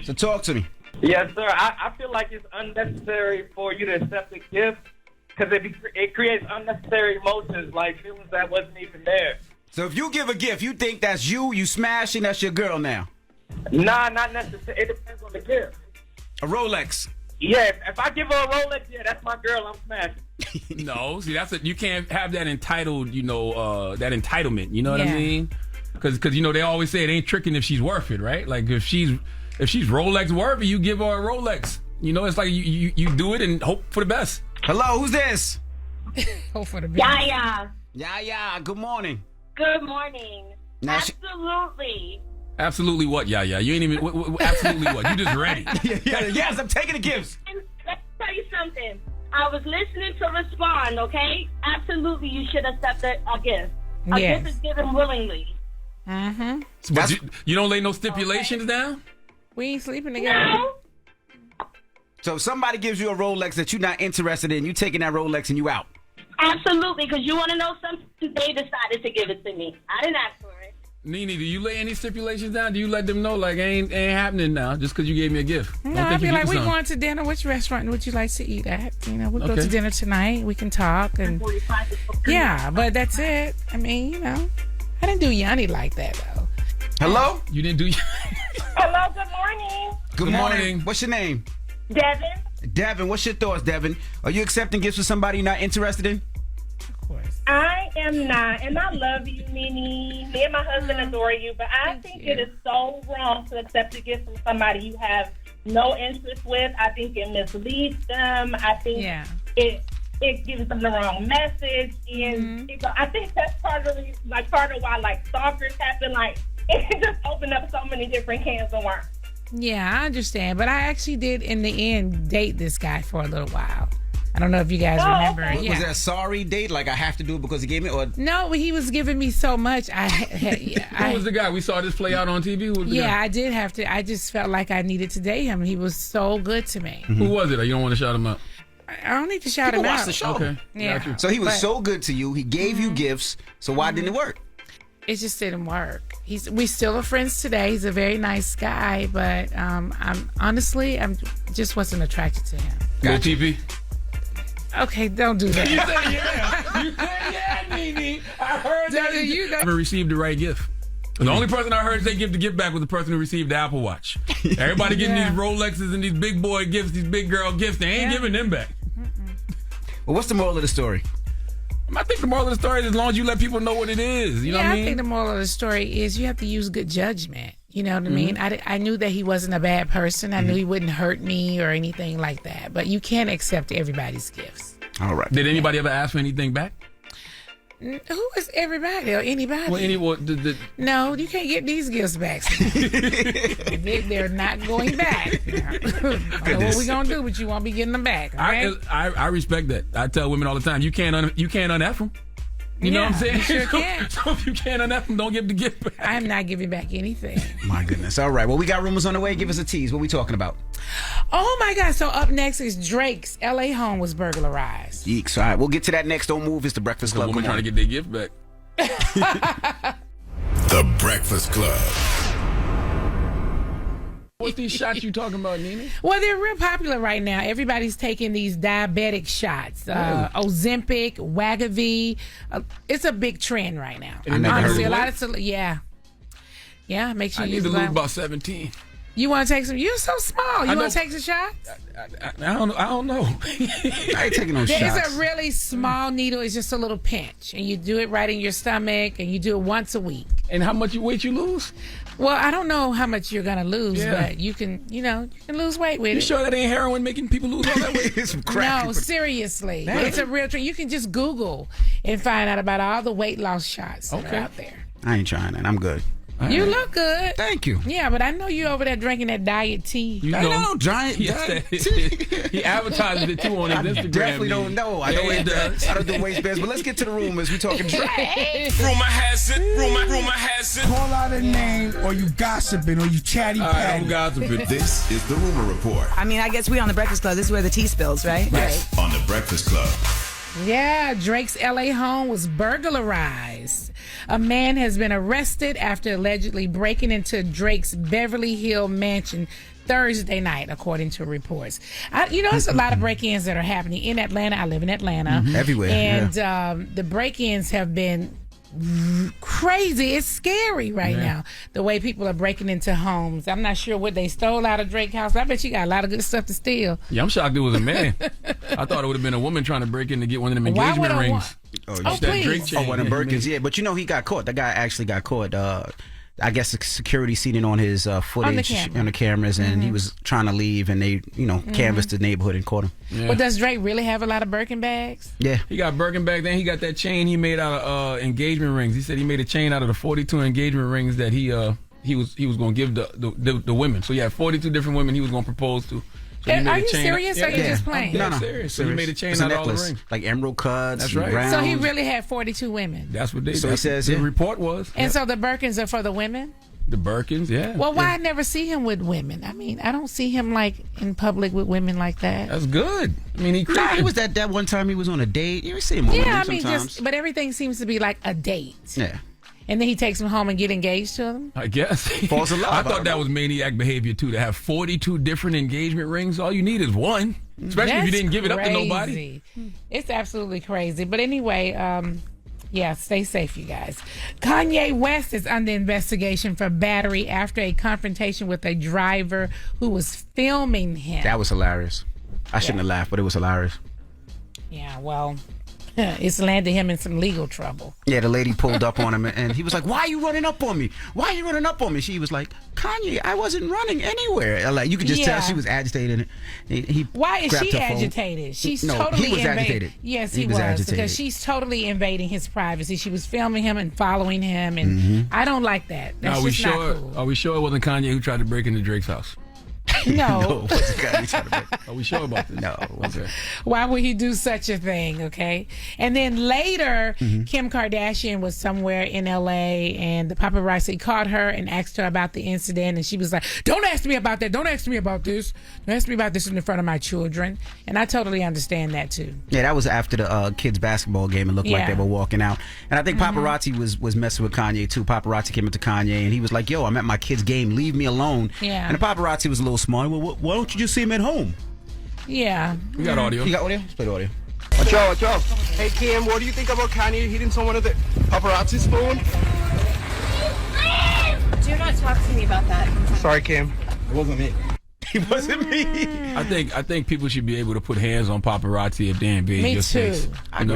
So talk to me. Yes, sir. I feel like it's unnecessary for you to accept a gift because it creates unnecessary emotions, like feelings that wasn't even there. So if you give a gift, you think that's you smashing, that's your girl now? Nah, not necessarily. It depends on the gift. A Rolex. Yeah, if I give her a Rolex, yeah, that's my girl. I'm smashing. No, see, you can't have that entitled, that entitlement. You know what I mean? Because they always say it ain't tricking if she's worth it, right? Like if she's Rolex worthy, you give her a Rolex. It's like you do it and hope for the best. Hello, who's this? Hope for the best. Yeah. Good morning. Good morning. Now Absolutely. Absolutely what, yeah. You ain't even, absolutely what? You just ready. Yes, I'm taking the gifts. And let me tell you something. I was listening to respond, okay? Absolutely, you should accept a gift. A gift is given willingly. Mm-hmm. But you don't lay no stipulations down? We ain't sleeping together. No. So if somebody gives you a Rolex that you're not interested in, you taking that Rolex and you out. Absolutely, because you want to know something? They decided to give it to me. I didn't ask for it. Nene, do you lay any stipulations down? Do you let them know, like, ain't happening now just because you gave me a gift? No, I'd be like, we going to dinner. Which restaurant would you like to eat at? We'll go to dinner tonight. We can talk. And yeah, but that's it. I mean, I didn't do Yanni like that, though. Hello? You didn't do Hello, good morning. Good morning. What's your name? Devin, what's your thoughts, Devin? Are you accepting gifts from somebody you're not interested in? Of course. I am not, and I love you, Nene. Me and my husband adore you, but I think it is so wrong to accept a gift from somebody you have no interest with. I think it misleads them. I think it gives them the wrong message, and I think that's part of why stalkers happen. It just opened up so many different cans of worms. Yeah, I understand. But I actually did, in the end, date this guy for a little while. I don't know if you guys remember. Was that a sorry date? Like I have to do it because he gave me? Or no, he was giving me so much. Who was the guy? We saw this play out on TV. Who was the guy? I did have to. I just felt like I needed to date him. He was so good to me. Mm-hmm. Who was it? You don't want to shout him out? I don't need to shout him out. Watch the show. Okay. Yeah. So he was so good to you. He gave you gifts. So why didn't it work? It just didn't work. We still are friends today. He's a very nice guy, but I'm just wasn't attracted to him. Good TV. Okay, don't do that. You said yeah. You said yeah, Nene. I heard that. You never received the right gift. The only person I heard say give the gift back was the person who received the Apple Watch. Everybody getting these Rolexes and these big boy gifts, these big girl gifts. They ain't giving them back. Well, what's the moral of the story? I think the moral of the story is as long as you let people know what it is. You know what I mean? I think the moral of the story is you have to use good judgment. You know what I mean? I knew that he wasn't a bad person. I knew he wouldn't hurt me or anything like that. But you can't accept everybody's gifts. All right. Did anybody ever ask for anything back? Who is everybody or anybody? No, you can't get these gifts back. They're not going back. I don't know what we're gonna do, but you won't be getting them back. Okay? I respect that. I tell women all the time, you can't un-F them. You know what I'm saying? You sure can. So if you can't un-F them, don't give the gift back. I am not giving back anything. My goodness. All right. Well, we got rumors on the way. Give us a tease. What are we talking about? Oh my God. So up next is Drake's LA home was burglarized. Yeeks. All right. We'll get to that next. Don't move. It's the Breakfast Club. Women trying to get their gift back. The Breakfast Club. What's these shots you talking about, Nina? Well, they're real popular right now. Everybody's taking these diabetic shots. Ozempic, Wegovy. It's a big trend right now. Honestly, a lot of yeah. Make sure I you need to lose about 17. You want to take some? You're so small. You want to take some shots? I don't know. I ain't taking no shots. It's a really small needle. It's just a little pinch, and you do it right in your stomach, and you do it once a week. And how much weight you lose? Well, I don't know how much you're gonna lose, but you can lose weight with it. You sure that ain't heroin making people lose all that weight? It's some crack. No, seriously, it's a real trend. You can just Google and find out about all the weight loss shots that are out there. I ain't trying that. I'm good. You look good. Thank you. Yeah, but I know you over there drinking that diet tea. You I know giant tea. He advertises it too on his Instagram. Definitely don't know. I know it does. I don't do waistbands, but let's get to the rumors. We talking Drake. Rumor has it. Rumor has it. Call out a name, or you gossiping, or you chatty patty. I'm gossiping. This is the Rumor Report. I mean, I guess we on the Breakfast Club. This is where the tea spills, right? Yes, on the Breakfast Club. Yeah, Drake's LA home was burglarized. A man has been arrested after allegedly breaking into Drake's Beverly Hills mansion Thursday night, according to reports. There's a lot of break-ins that are happening in Atlanta. I live in Atlanta. Everywhere. And the break-ins have been crazy. It's scary right now, the way people are breaking into homes. I'm not sure what they stole out of Drake's house. I bet you got a lot of good stuff to steal. Yeah, I'm shocked it was a man. I thought it would have been a woman trying to break in to get one of them engagement rings. Please. One of Birkins, yeah. But he got caught. The guy actually got caught. I guess the security seen it on his footage on the cameras, and he was trying to leave, and they, canvassed the neighborhood and caught him. Yeah. But does Drake really have a lot of Birkin bags? Yeah, he got Birkin bags. Then he got that chain he made out of engagement rings. He said he made a chain out of the 42 engagement rings that he was going to give the women. So he had 42 different women he was going to propose to. So are you serious, or are you just playing? No, serious. So he made a chain out of all the rings, like emerald cuts. That's right. Rounds. So he really had 42 women. That's what they. So he says the report was. And so the Birkins are for the women. The Birkins, yeah. Well, why I never see him with women? I mean, I don't see him like in public with women like that. That's good. I mean, he was that one time he was on a date. You see him with women sometimes. But everything seems to be like a date. Yeah. And then he takes them home and get engaged to them? I guess. Falls in love. I thought that was maniac behavior, too, to have 42 different engagement rings. All you need is one, especially if you didn't give it up to nobody. It's absolutely crazy. But anyway, stay safe, you guys. Kanye West is under investigation for battery after a confrontation with a driver who was filming him. That was hilarious. I shouldn't have laughed, but it was hilarious. Yeah, well... it's landed him in some legal trouble. Yeah, the lady pulled up on him, and he was like, "Why are you running up on me? Why are you running up on me?" She was like, "Kanye, I wasn't running anywhere." Like, you could just tell she was agitated. Why is she agitated? She's totally he was agitated. Yes, he was agitated. Because she's totally invading his privacy. She was filming him and following him, and I don't like that. That's not cool. Are we sure it wasn't Kanye who tried to break into Drake's house? No. Are we sure about this? No. Okay. Why would he do such a thing? Okay. And then later, Kim Kardashian was somewhere in LA, and the paparazzi caught her and asked her about the incident, and she was like, "Don't ask me about that. Don't ask me about this. Don't ask me about this in front of my children." And I totally understand that too. Yeah, that was after the kids' basketball game. It looked like they were walking out, and I think paparazzi was messing with Kanye too. Paparazzi came up to Kanye, and he was like, "Yo, I'm at my kid's game. Leave me alone." Yeah. And the paparazzi was a little smart. Well, why don't you just see him at home? Yeah. We got audio. You got audio? Let's play the audio. Watch out. Hey, Kim, what do you think about Kanye hitting someone at the paparazzi's phone? Do not talk to me about that. Sorry, Kim. It wasn't me. It wasn't me. I think people should be able to put hands on paparazzi if they invade your space.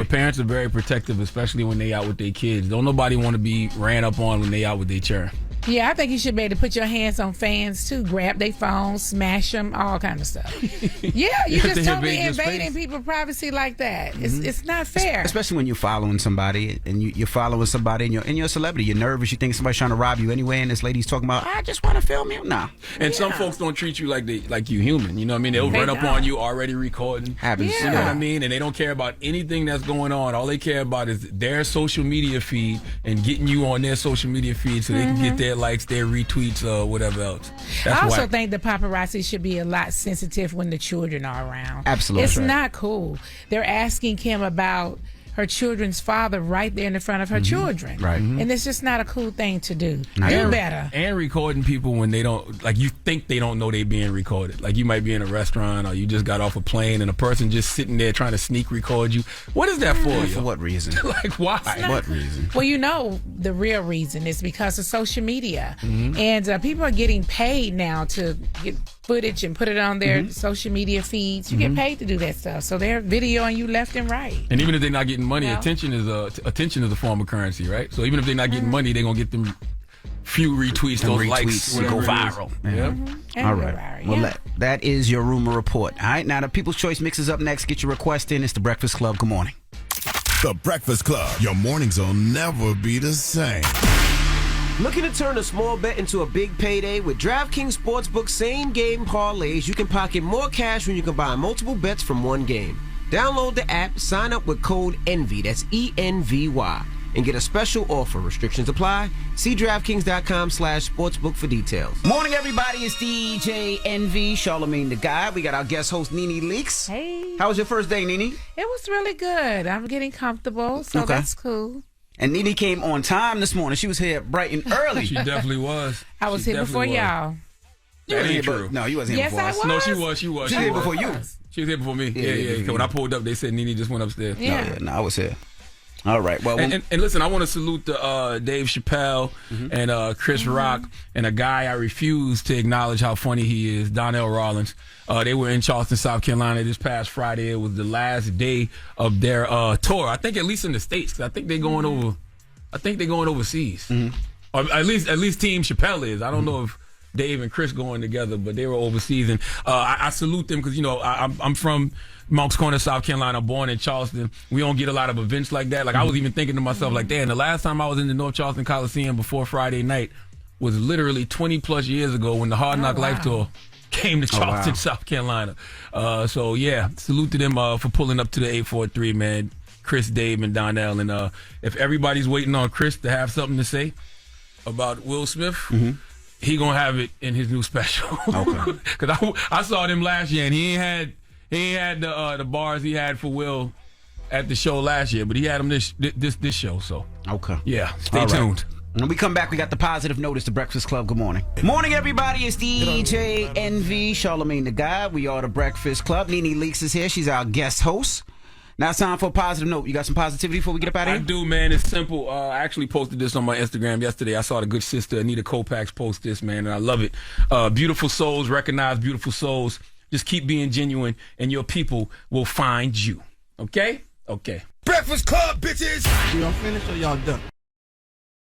Parents are very protective, especially when they out with their kids. Don't nobody want to be ran up on when they out with their children. Yeah, I think you should be able to put your hands on fans too. Grab their phones, smash them, all kind of stuff. Yeah, you just totally invading people's privacy like that. It's not fair. Especially when you're following somebody and you're following somebody and you're a celebrity. You're nervous. You think somebody's trying to rob you anyway, and this lady's talking about, "I just want to film you." Nah. And some folks don't treat you like you human. You know what I mean? They'll run up on you already recording. Happens. You know what I mean? And they don't care about anything that's going on. All they care about is their social media feed and getting you on their social media feed so they can get their likes, their retweets, or whatever else. I also think the paparazzi should be a lot sensitive when the children are around. Absolutely. It's not cool. They're asking Kim about her children's father right there in the front of her children. Right. And it's just not a cool thing to do. Do better. And recording people when they don't, like, you think they don't know they being recorded. Like, you might be in a restaurant or you just got off a plane and a person just sitting there trying to sneak record you. What is that for? For what reason? Like, why? What reason? Well, you know, the real reason is because of social media. And people are getting paid now to get footage and put it on their social media feeds. You get paid to do that stuff. So they're videoing you left and right. And even if they're not getting money, attention is a form of currency, right? So even if they're not getting money, they're going to get them few retweets, those likes, to go viral. All right. Well, that is your rumor report. All right. Now, the People's Choice Mix is up next. Get your request in. It's The Breakfast Club. Good morning. The Breakfast Club. Your mornings will never be the same. Looking to turn a small bet into a big payday? With DraftKings Sportsbook same-game parlays, you can pocket more cash when you combine multiple bets from one game. Download the app, sign up with code ENVY, that's ENVY, and get a special offer. Restrictions apply. See DraftKings.com/sportsbook for details. Morning, everybody. It's DJ Envy, Charlamagne the Guy. We got our guest host, Nene Leakes. Hey. How was your first day, Nene? It was really good. I'm getting comfortable, so that's cool. And Nene came on time this morning. She was here bright and early. She definitely was. I was here before y'all. That ain't true. No, you wasn't here before us. Yes, I was. No, she was. She was here before you. She was here before me. Yeah. When I pulled up, they said Nene just went upstairs. No, I was here. All right. Well, and listen, I want to salute the Dave Chappelle and Chris Rock and a guy I refuse to acknowledge how funny he is, Donnell Rawlings. They were in Charleston, South Carolina this past Friday. It was the last day of their tour. I think at least in the States, 'cause I think they're going over. I think they're going overseas, or at least Team Chappelle is. I don't know if Dave and Chris going together, but they were overseas, and I salute them because you know I'm from Moncks Corner, South Carolina, born in Charleston. We don't get a lot of events like that. Like I was even thinking to myself, like, damn, the last time I was in the North Charleston Coliseum before Friday night was literally 20 plus years ago when the Hard Knock Life Tour came to Charleston, South Carolina. So yeah, salute to them for pulling up to the 843, man. Chris, Dave, and Donnell. And if everybody's waiting on Chris to have something to say about Will Smith, he gonna have it in his new special. Okay. Because I saw them last year, and he ain't had the bars he had for Will at the show last year, but he had them this show. So yeah, stay tuned. When we come back, we got the positive notice, The Breakfast Club. Good morning. Morning, everybody. It's DJ Envy, Charlamagne the Guy. We are The Breakfast Club. Nene Leakes is here. She's our guest host. Now it's time for a positive note. You got some positivity before we get up out of here? I do, man. It's simple. I actually posted this on my Instagram yesterday. I saw the good sister Anita Kopacz post this, man, and I love it. Beautiful souls recognize beautiful souls. Just keep being genuine, and your people will find you. Okay? Okay. Breakfast Club, bitches! Y'all finished or y'all done?